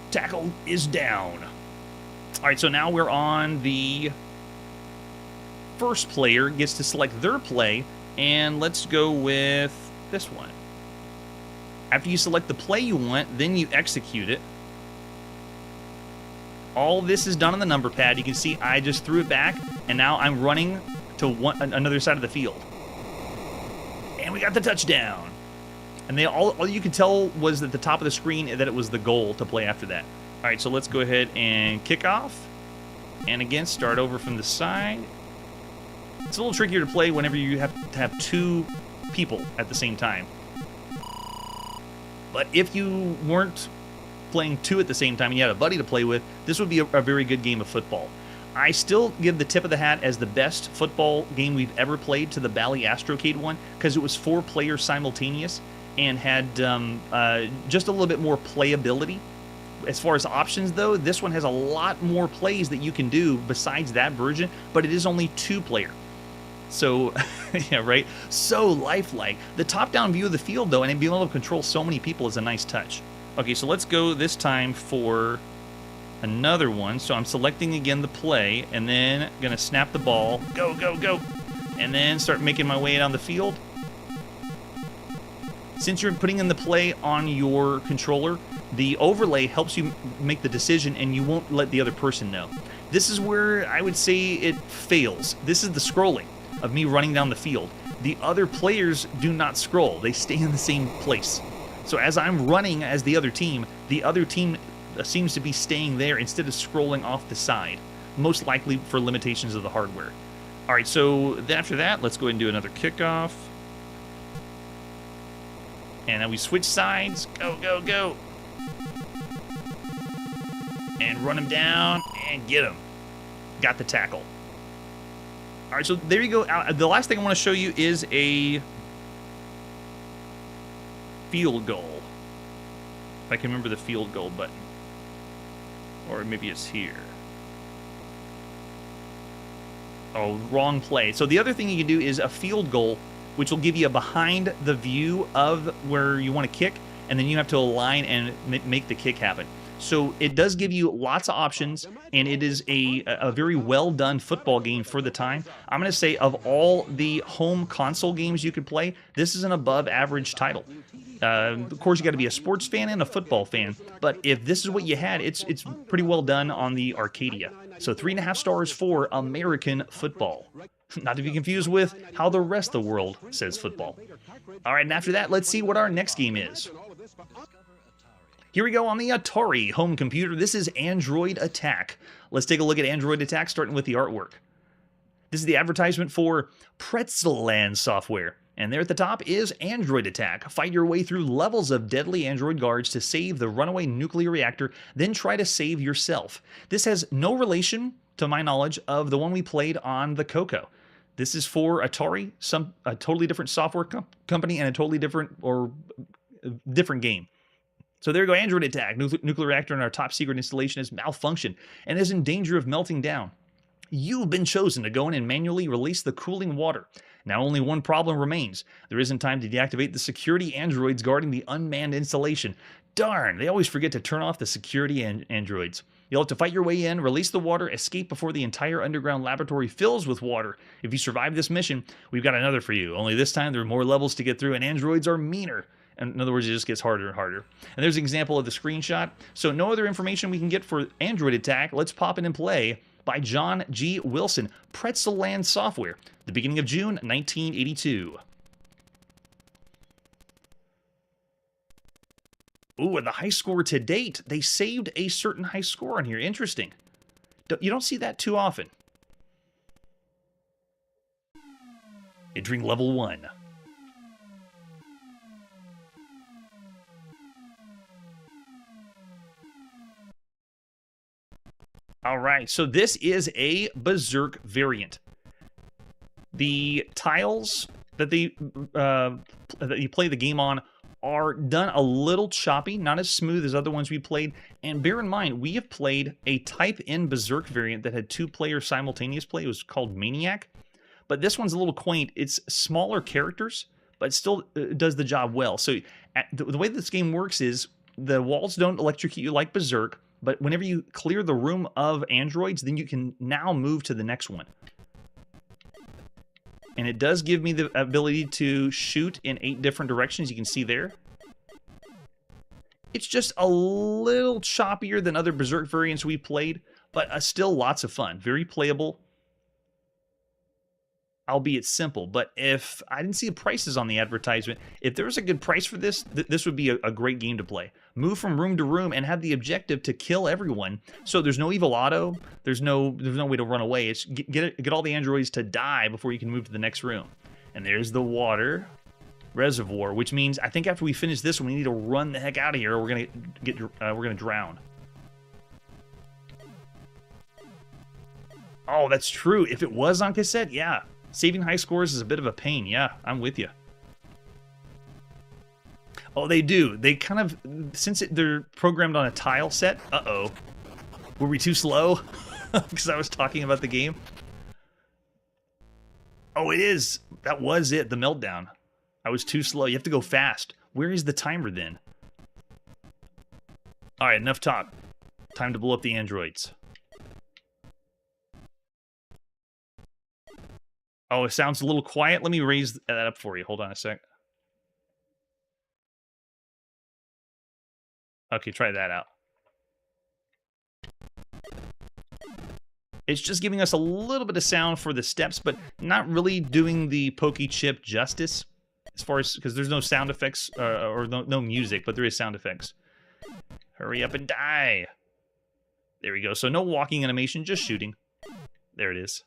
Tackle is down. All right, so now we're on the first player gets to select their play, and let's go with this one. After you select the play you want, then you execute it. All this is done on the number pad. You can see I just threw it back, and now I'm running to another side of the field. And we got the touchdown. And all you could tell was at the top of the screen that it was the goal to play after that. All right, so let's go ahead and kick off. And again, start over from the side. It's a little trickier to play whenever you have to have two people at the same time. But if you weren't playing two at the same time and you had a buddy to play with, this would be a very good game of football. I still give the tip of the hat as the best football game we've ever played to the Bally Astrocade one, because it was 4 players simultaneous and had just a little bit more playability. As far as options, though, this one has a lot more plays that you can do besides that version, but it is only 2-player. So, yeah, right? So lifelike. The top-down view of the field, though, and being able to control so many people is a nice touch. Okay, so let's go this time for another one. So I'm selecting again the play, and then going to snap the ball. Go, go, go. And then start making my way down the field. Since you're putting in the play on your controller, the overlay helps you make the decision, and you won't let the other person know. This is where I would say it fails. This is the scrolling of me running down the field. The other players do not scroll. They stay in the same place. So as I'm running as the other team seems to be staying there instead of scrolling off the side, most likely for limitations of the hardware. All right, so then after that, let's go ahead and do another kickoff. And then we switch sides. Go, go, go. And run him down and get him. Got the tackle. All right, so there you go. The last thing I want to show you is a field goal. If I can remember the field goal button. Or maybe it's here. Oh, wrong play. So the other thing you can do is a field goal, which will give you a behind the view of where you want to kick, and then you have to align and make the kick happen. So it does give you lots of options, and it is a very well-done football game for the time. I'm going to say of all the home console games you could play, this is an above-average title. Of course, you got to be a sports fan and a football fan, but if this is what you had, it's pretty well done on the Arcadia. So 3.5 stars for American football. Not to be confused with how the rest of the world says football. All right, and after that, let's see what our next game is. Here we go on the Atari home computer. This is Android Attack. Let's take a look at Android Attack, starting with the artwork. This is the advertisement for Pretzelland software. And there at the top is Android Attack. Fight your way through levels of deadly Android guards to save the runaway nuclear reactor, then try to save yourself. This has no relation, to my knowledge, of the one we played on the Coco. This is for Atari, a totally different software company and a totally different different game. So there you go, Android attack. Nuclear reactor in our top secret installation has malfunctioned and is in danger of melting down. You've been chosen to go in and manually release the cooling water. Now only one problem remains. There isn't time to deactivate the security androids guarding the unmanned installation. Darn, they always forget to turn off the security androids. You'll have to fight your way in, release the water, escape before the entire underground laboratory fills with water. If you survive this mission, we've got another for you. Only this time there are more levels to get through and androids are meaner. In other words, it just gets harder and harder. And there's an example of the screenshot. So no other information we can get for Android Attack. Let's pop it and play by John G. Wilson, Pretzel Land Software, the beginning of June 1982. Ooh, and the high score to date. They saved a certain high score on here. Interesting. You don't see that too often. Entering level 1. All right, so this is a Berserk variant. The tiles that you play the game on are done a little choppy, not as smooth as other ones we played. And bear in mind, we have played a Type N Berserk variant that had 2-player simultaneous play. It was called Maniac. But this one's a little quaint. It's smaller characters, but it still does the job well. So the way this game works is the walls don't electrocute you like Berserk, but whenever you clear the room of androids, then you can now move to the next one. And it does give me the ability to shoot in 8 different directions. You can see there. It's just a little choppier than other Berserk variants we played, but still lots of fun. Very playable, albeit simple. But if I didn't see the prices on the advertisement, if there was a good price for this, this would be a great game to play. Move from room to room and have the objective to kill everyone. So there's no evil auto. There's no way to run away. It's get all the androids to die before you can move to the next room. And there's the water reservoir, which means I think after we finish this one, we need to run the heck out of here, or we're gonna drown. Oh, that's true. If it was on cassette, yeah. Saving high scores is a bit of a pain. Yeah, I'm with you. Oh, they do. They kind of, since they're programmed on a tile set. Uh-oh. Were we too slow? Because I was talking about the game. Oh, it is. That was it. The meltdown. I was too slow. You have to go fast. Where is the timer then? All right, enough talk. Time to blow up the androids. Oh, it sounds a little quiet. Let me raise that up for you. Hold on a sec. Okay, try that out. It's just giving us a little bit of sound for the steps, but not really doing the pokey chip justice, as far as, because there's no sound effects or no music, but there is sound effects. Hurry up and die. There we go. So no walking animation, just shooting. There it is.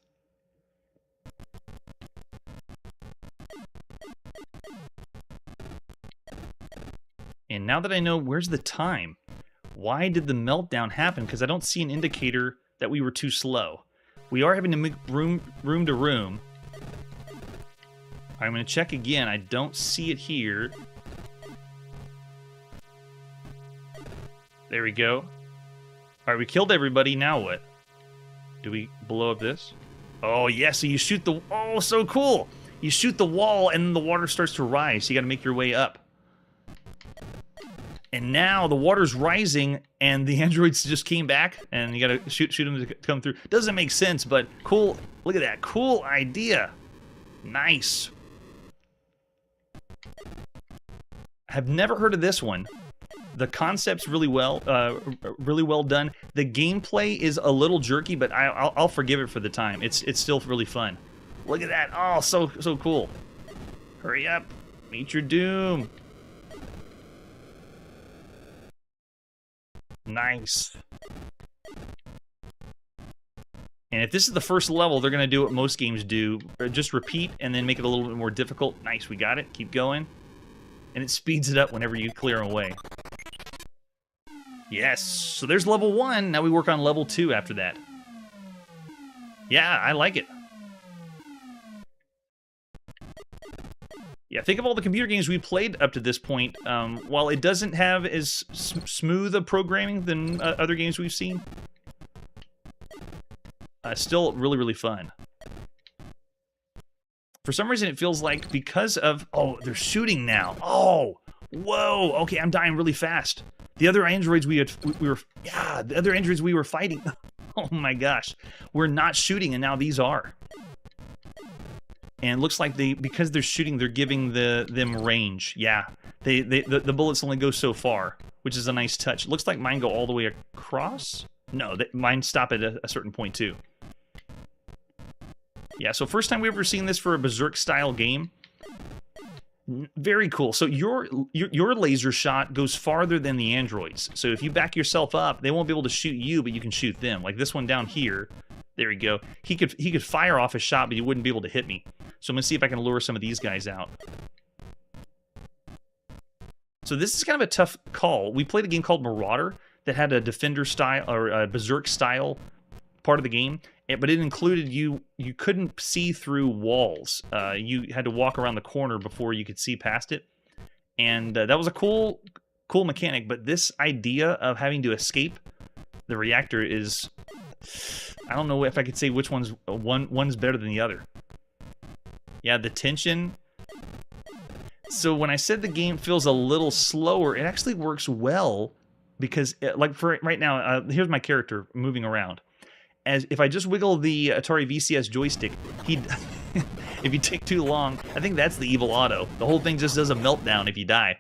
And now that I know, where's the time? Why did the meltdown happen? Because I don't see an indicator that we were too slow. We are having to move room to room. I'm going to check again. I don't see it here. There we go. All right, we killed everybody. Now what? Do we blow up this? Oh, yeah, so you shoot the... Oh, so cool! You shoot the wall, and the water starts to rise. So you got to make your way up. And now the water's rising, and the androids just came back, and you gotta shoot them to come through. Doesn't make sense, but cool. Look at that. Cool idea. Nice. I've never heard of this one. The concept's really well done. The gameplay is a little jerky, but I'll forgive it for the time. It's still really fun. Look at that. Oh, so cool. Hurry up. Meet your doom. Nice. And if this is the first level, they're going to do what most games do. Just repeat and then make it a little bit more difficult. Nice, we got it. Keep going. And it speeds it up whenever you clear them away. Yes, so there's level 1. Now we work on level 2 after that. Yeah, I like it. Yeah, think of all the computer games we played up to this point. While it doesn't have as smooth a programming than other games we've seen, still really, really fun. For some reason, it feels like because of... Oh, they're shooting now. Oh, whoa. Okay, I'm dying really fast. The other androids we were... Yeah, the other androids we were fighting. Oh my gosh. We're not shooting, and now these are. And it looks like because they're shooting, they're giving them range. Yeah, the bullets only go so far, which is a nice touch. It looks like mine go all the way across. No, mine stop at a certain point too. Yeah, so first time we've ever seen this for a Berserk-style game. Very cool. So your laser shot goes farther than the androids. So if you back yourself up, they won't be able to shoot you, but you can shoot them. Like this one down here. There we go. He could fire off a shot, but he wouldn't be able to hit me. So I'm gonna see if I can lure some of these guys out. So this is kind of a tough call. We played a game called Marauder that had a Defender style or a Berserk style part of the game, but it included you couldn't see through walls. You had to walk around the corner before you could see past it, and that was a cool mechanic. But this idea of having to escape the reactor is, I don't know if I could say which one's better than the other. Yeah, the tension. So when I said the game feels a little slower, it actually works well because, like for right now, here's my character moving around. As if I just wiggle the Atari VCS joystick, if you take too long, I think that's the evil auto. The whole thing just does a meltdown if you die.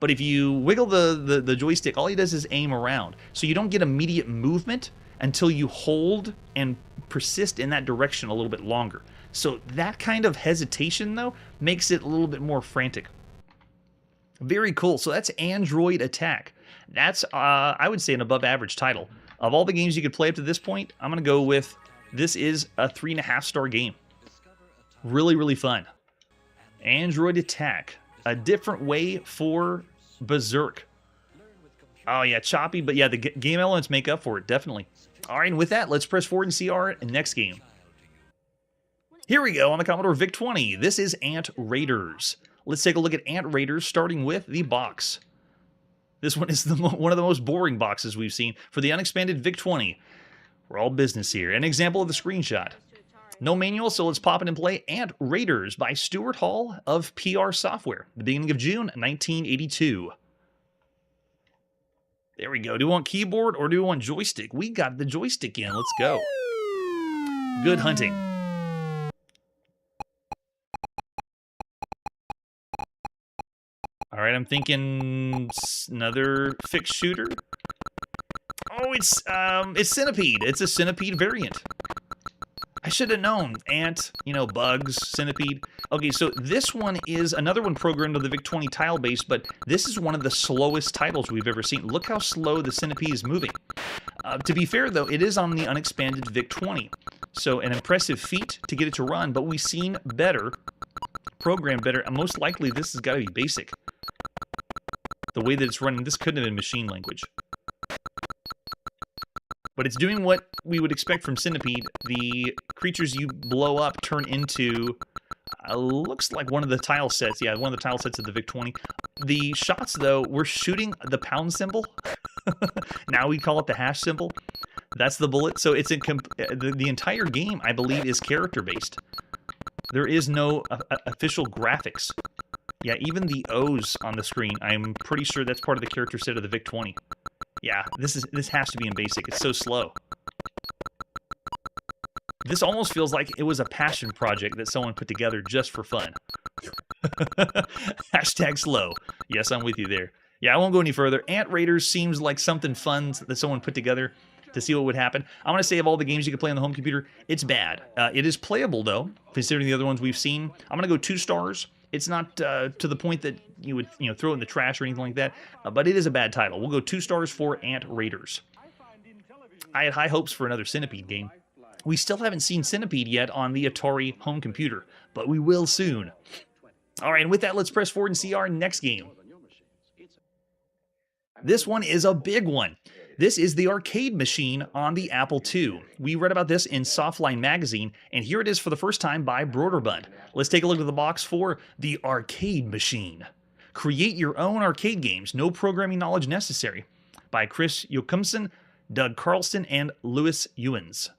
But if you wiggle the joystick, all he does is aim around. So you don't get immediate movement until you hold and persist in that direction a little bit longer. So that kind of hesitation, though, makes it a little bit more frantic. Very cool. So that's Android Attack. That's, I would say, an above-average title. Of all the games you could play up to this point, I'm going to go with this is a 3.5-star game. Really, really fun. Android Attack. A different way for Berserk. Oh, yeah, choppy, but yeah, the game elements make up for it, definitely. All right, and with that, let's press forward and see our next game. Here we go on the Commodore VIC-20. This is Ant Raiders. Let's take a look at Ant Raiders, starting with the box. This one is one of the most boring boxes we've seen for the unexpanded VIC-20. We're all business here. An example of the screenshot. No manual, so let's pop it and play Ant Raiders by Stuart Hall of PR Software. The beginning of June, 1982. There we go. Do we want keyboard or do we want joystick? We got the joystick in. Let's go. Good hunting. All right, I'm thinking another fixed shooter. Oh, it's Centipede. It's a Centipede variant. I should have known. Ant, bugs, Centipede. Okay, so this one is another one programmed on the VIC-20 tile base, but this is one of the slowest titles we've ever seen. Look how slow the Centipede is moving. To be fair, though, it is on the unexpanded VIC-20, so an impressive feat to get it to run, but we've seen better, programmed better, and most likely this has got to be basic. The way that it's running, this couldn't have been machine language. But it's doing what we would expect from Centipede. The creatures you blow up turn into, looks like one of the tile sets. Yeah, one of the tile sets of the VIC-20. The shots, though, we're shooting the pound symbol. Now we call it the hash symbol. That's the bullet. So it's the entire game, I believe, is character-based. There is no official graphics. Yeah, even the O's on the screen, I'm pretty sure that's part of the character set of the VIC-20. Yeah, this has to be in basic. It's so slow. This almost feels like it was a passion project that someone put together just for fun. Hashtag slow. Yes, I'm with you there. Yeah, I won't go any further. Ant Raiders seems like something fun that someone put together to see what would happen. I'm going to say of all the games you can play on the home computer, it's bad. It is playable, though, considering the other ones we've seen. I'm going to go 2 stars. It's not to the point that you would throw it in the trash or anything like that, but it is a bad title. We'll go 2 stars for Ant Raiders. I had high hopes for another Centipede game. We still haven't seen Centipede yet on the Atari home computer, but we will soon. All right, and with that, let's press forward and see our next game. This one is a big one. This is the arcade machine on the Apple II. We read about this in Softline magazine, and here it is for the first time by Broderbund. Let's take a look at the box for the arcade machine. Create your own arcade games, no programming knowledge necessary. By Chris Jokumsen, Doug Carlston, and Louis Ewens.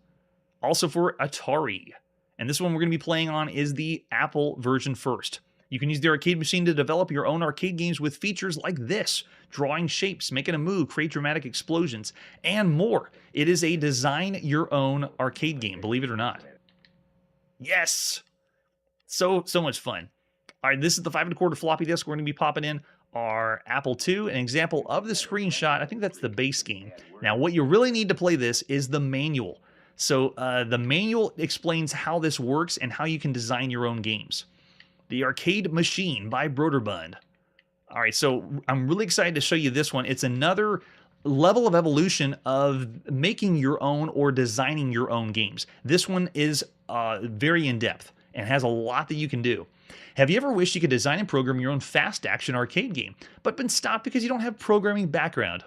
Also for Atari. And this one we're going to be playing on is the Apple version first. You can use the arcade machine to develop your own arcade games with features like this: drawing shapes, making a move, create dramatic explosions, and more. It is a design your own arcade game, believe it or not. Yes! So much fun. All right, this is the 5 1/4 floppy disk we're going to be popping in our Apple II. An example of the screenshot, I think that's the base game. Now, what you really need to play this is the manual. So the manual explains how this works and how you can design your own games. The Arcade Machine by Broderbund. All right, so I'm really excited to show you this one. It's another level of evolution of making your own or designing your own games. This one is very in-depth and has a lot that you can do. Have you ever wished you could design and program your own fast-action arcade game, but been stopped because you don't have programming background?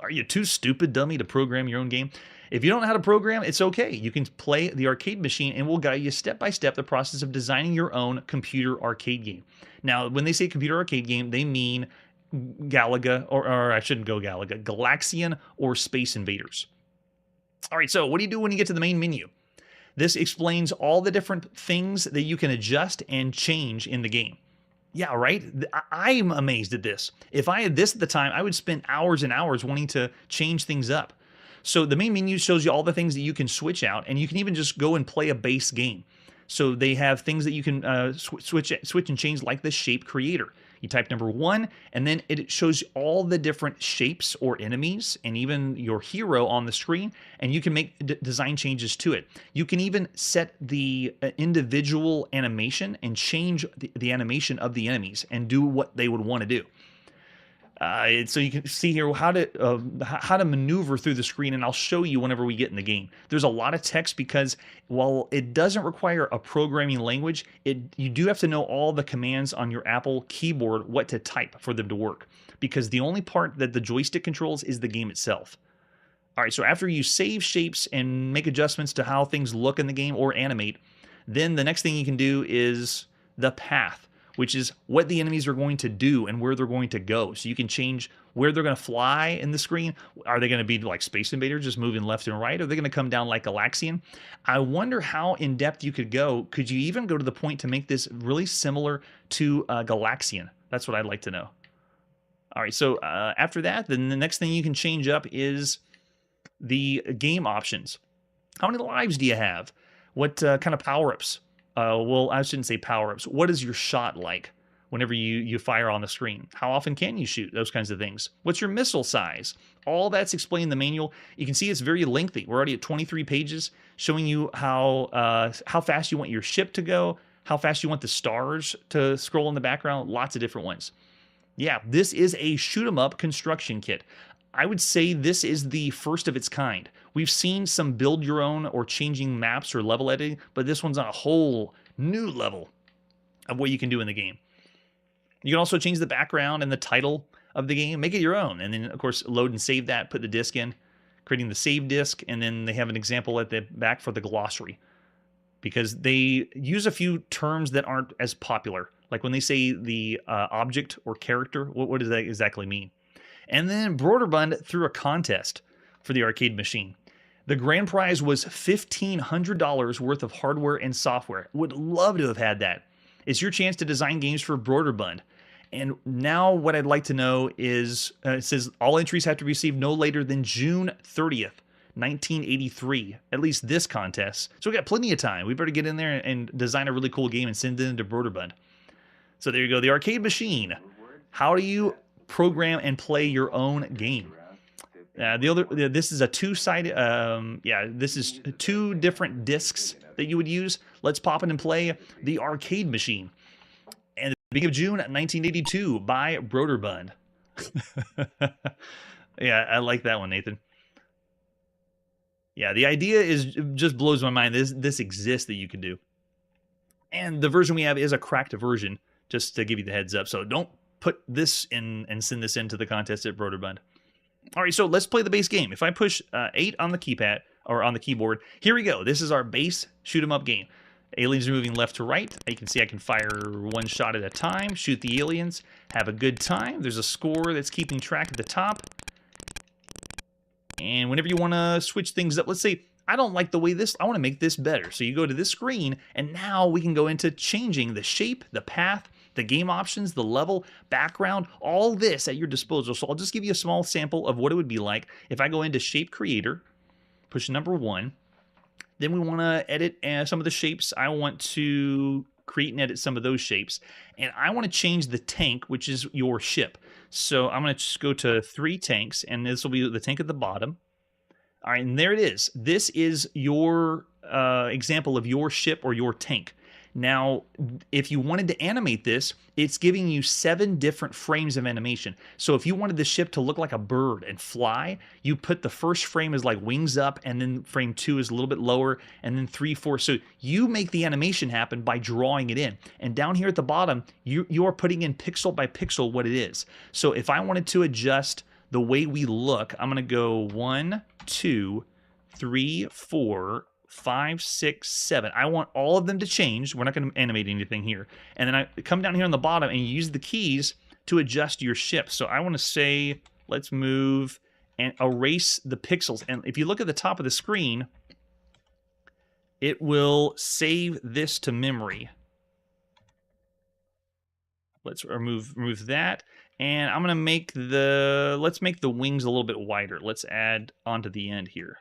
Are you too stupid, dummy, to program your own game? If you don't know how to program, it's okay. You can play the arcade machine and we'll guide you step by step the process of designing your own computer arcade game. Now, when they say computer arcade game, they mean Galaga, or I shouldn't go Galaga, Galaxian or Space Invaders. All right, so what do you do when you get to the main menu? This explains all the different things that you can adjust and change in the game. Yeah, right? I'm amazed at this. If I had this at the time, I would spend hours and hours wanting to change things up. So the main menu shows you all the things that you can switch out, and you can even just go and play a base game. So they have things that you can switch and change, like the shape creator. You type number 1, and then it shows all the different shapes or enemies and even your hero on the screen, and you can make design changes to it. You can even set the individual animation and change the animation of the enemies and do what they would want to do. So you can see here how to maneuver through the screen, and I'll show you whenever we get in the game. There's a lot of text because while it doesn't require a programming language, you do have to know all the commands on your Apple keyboard, what to type for them to work, because the only part that the joystick controls is the game itself. All right, so after you save shapes and make adjustments to how things look in the game or animate, then the next thing you can do is the path, which is what the enemies are going to do and where they're going to go. So you can change where they're going to fly in the screen. Are they going to be like Space Invaders, just moving left and right? Are they going to come down like Galaxian? I wonder how in-depth you could go. Could you even go to the point to make this really similar to Galaxian? That's what I'd like to know. All right, so after that, then the next thing you can change up is the game options. How many lives do you have? What kind of power-ups? Well, I shouldn't say power-ups. What is your shot like whenever you fire on the screen? How often can you shoot? Those kinds of things. What's your missile size? All that's explained in the manual. You can see it's very lengthy. We're already at 23 pages, showing you how fast you want your ship to go, how fast you want the stars to scroll in the background, lots of different ones. Yeah, this is a shoot-'em-up construction kit. I would say this is the first of its kind. We've seen some build your own or changing maps or level editing, but this one's on a whole new level of what you can do in the game. You can also change the background and the title of the game, make it your own, and then of course load and save that, put the disk in, creating the save disk, and then they have an example at the back for the glossary, because they use a few terms that aren't as popular. Like when they say the object or character, what does that exactly mean? And then Broderbund threw a contest for the arcade machine. The grand prize was $1,500 worth of hardware and software. Would love to have had that. It's your chance to design games for Broderbund. And now what I'd like to know is, it says all entries have to be received no later than June 30th, 1983. At least this contest. So we got plenty of time. We better get in there and design a really cool game and send it into Broderbund. So there you go, the arcade machine. How do you program and play your own game? This is a two-sided, this is 2 different discs that you would use. Let's pop in and play the arcade machine. And the beginning of June 1982 by Broderbund. Yeah, I like that one, Nathan. Yeah, the idea just blows my mind. This exists that you can do. And the version we have is a cracked version, just to give you the heads up. So don't put this in and send this into the contest at Broderbund. All right, so let's play the base game. If I push 8 on the keypad or on the keyboard, here we go. This is our base shoot 'em up game. Aliens are moving left to right. You can see I can fire one shot at a time, shoot the aliens, have a good time. There's a score that's keeping track at the top. And whenever you want to switch things up, let's say I don't like the way this, I want to make this better. So you go to this screen, and now we can go into changing the shape, the path, the game options, the level, background, all this at your disposal. So I'll just give you a small sample of what it would be like if I go into Shape Creator, push number 1. Then we want to edit some of the shapes. I want to create and edit some of those shapes. And I want to change the tank, which is your ship. So I'm going to just go to 3 tanks, and this will be the tank at the bottom. All right, and there it is. This is your example of your ship or your tank. Now, if you wanted to animate this, it's giving you 7 different frames of animation. So if you wanted the ship to look like a bird and fly, you put the first frame as like wings up, and then frame 2 is a little bit lower, and then 3, 4. So you make the animation happen by drawing it in. And down here at the bottom, you are putting in pixel by pixel what it is. So if I wanted to adjust the way we look, I'm going to go 1, 2, 3, 4, 5, 6, 7. I want all of them to change. We're not going to animate anything here. And then I come down here on the bottom and you use the keys to adjust your ship. So I want to say, let's move and erase the pixels. And if you look at the top of the screen, it will save this to memory. Let's remove that. And I'm going to make let's make the wings a little bit wider. Let's add onto the end here.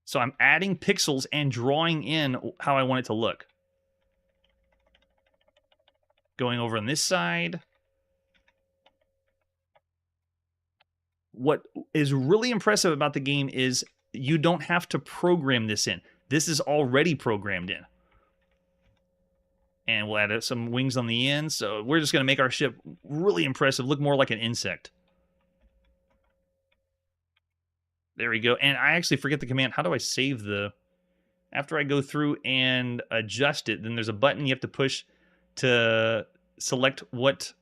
So I'm adding pixels and drawing in how I want it to look. Going over on this side. What is really impressive about the game is you don't have to program this in. This is already programmed in. And we'll add some wings on the end. So we're just going to make our ship really impressive, look more like an insect. There we go. And I actually forget the command. How do I save the... After I go through and adjust it, then there's a button you have to push to select what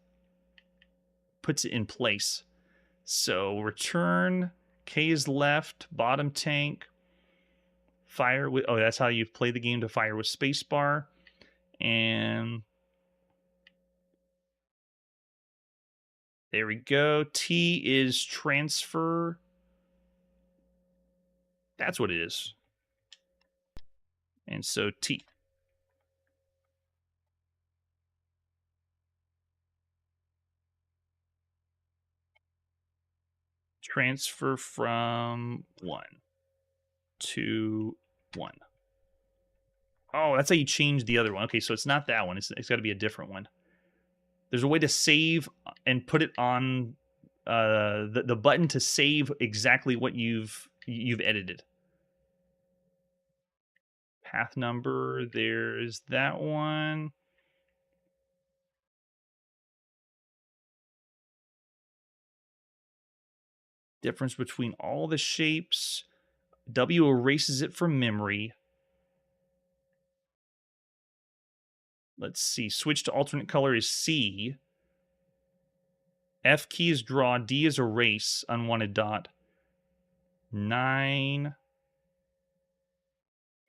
puts it in place. So return, K is left, bottom tank, fire with... Oh, that's how you play the game, to fire with spacebar. And there we go. T is transfer. That's what it is. And so T. Transfer from 1 to 1. Oh, that's how you change the other one. Okay, so it's not that one. It's got to be a different one. There's a way to save and put it on the button to save exactly what you've edited. Path number, there's that one. Difference between all the shapes. W erases it from memory. Let's see. Switch to alternate color is C. F key is draw. D is erase. Unwanted dot. 9.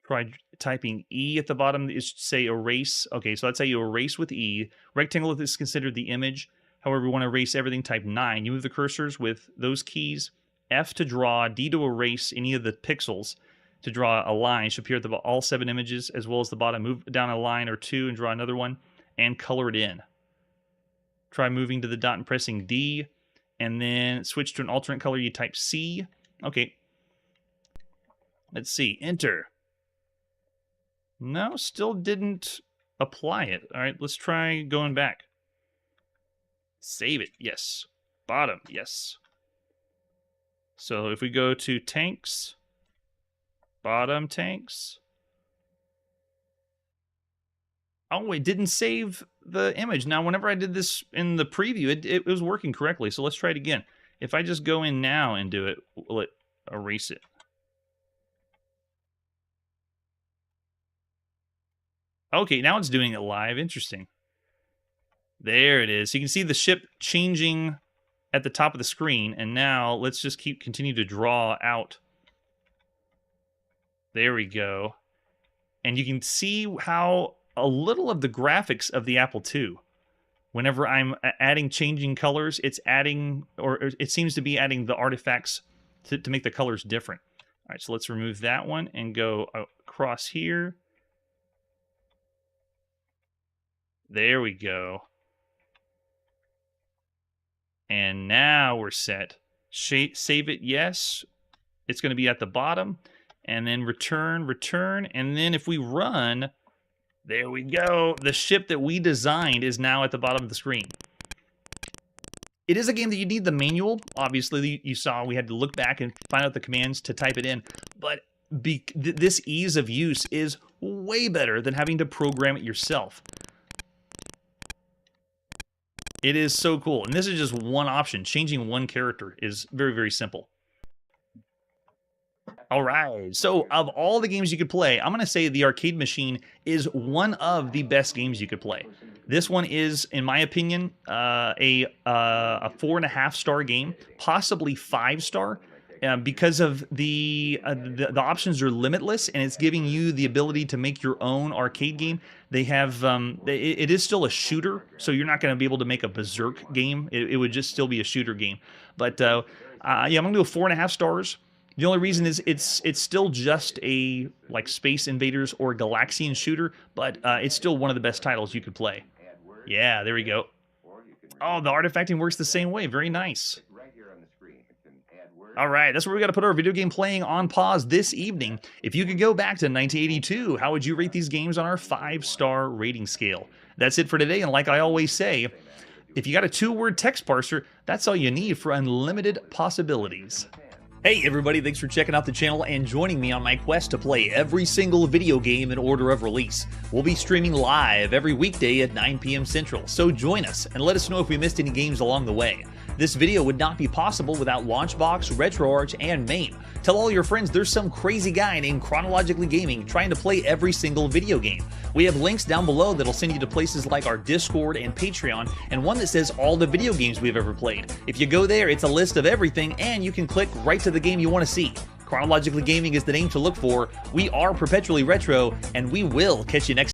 Try typing E at the bottom is say erase. Okay, so that's how you erase with E. Rectangle is considered the image. However, we want to erase everything, type 9. You move the cursors with those keys. F to draw, D to erase any of the pixels. To draw a line, should appear at all 7 images, as well as the bottom. Move down a line or 2 and draw another one, and color it in. Try moving to the dot and pressing D, and then switch to an alternate color. You type C. Okay. Let's see. Enter. No, still didn't apply it. All right, let's try going back. Save it. Yes. Bottom. Yes. So if we go to tanks, bottom tanks. Oh, it didn't save the image. Now, whenever I did this in the preview, it was working correctly. So let's try it again. If I just go in now and do it, will it erase it? Okay, now it's doing it live. Interesting. There it is. So you can see the ship changing at the top of the screen, and now let's just continue to draw out. There we go. And you can see how a little of the graphics of the Apple II, whenever I'm changing colors, it's adding, or it seems to be adding the artifacts to make the colors different. All right, so let's remove that one and go across here. There we go. And now we're set. Save it, yes. It's going to be at the bottom. And then return. And then if we run, there we go. The ship that we designed is now at the bottom of the screen. It is a game that you need the manual. Obviously, you saw we had to look back and find out the commands to type it in. But this ease of use is way better than having to program it yourself. It is so cool. And this is just one option. Changing one character is very, very simple. All right. So of all the games you could play, I'm going to say the arcade machine is one of the best games you could play. This one is, in my opinion, a 4.5-star game, possibly 5-star. Because of the options are limitless, and it's giving you the ability to make your own arcade game. They have it is still a shooter, so you're not going to be able to make a berserk game. It would just still be a shooter game. But yeah, I'm going to do a 4.5 stars. The only reason is it's still just a like Space Invaders or Galaxian shooter, but it's still one of the best titles you could play. Yeah, there we go. Oh, the artifacting works the same way. Very nice. All right, that's where we got to put our video game playing on pause this evening. If you could go back to 1982, how would you rate these games on our 5-star rating scale? That's it for today, and like I always say, if you got a 2-word text parser, that's all you need for unlimited possibilities. Hey everybody, thanks for checking out the channel and joining me on my quest to play every single video game in order of release. We'll be streaming live every weekday at 9 p.m. Central, so join us and let us know if we missed any games along the way. This video would not be possible without Launchbox, RetroArch, and MAME. Tell all your friends there's some crazy guy named Chronologically Gaming trying to play every single video game. We have links down below that'll send you to places like our Discord and Patreon, and one that says all the video games we've ever played. If you go there, it's a list of everything, and you can click right to the game you want to see. Chronologically Gaming is the name to look for. We are perpetually retro, and we will catch you next time.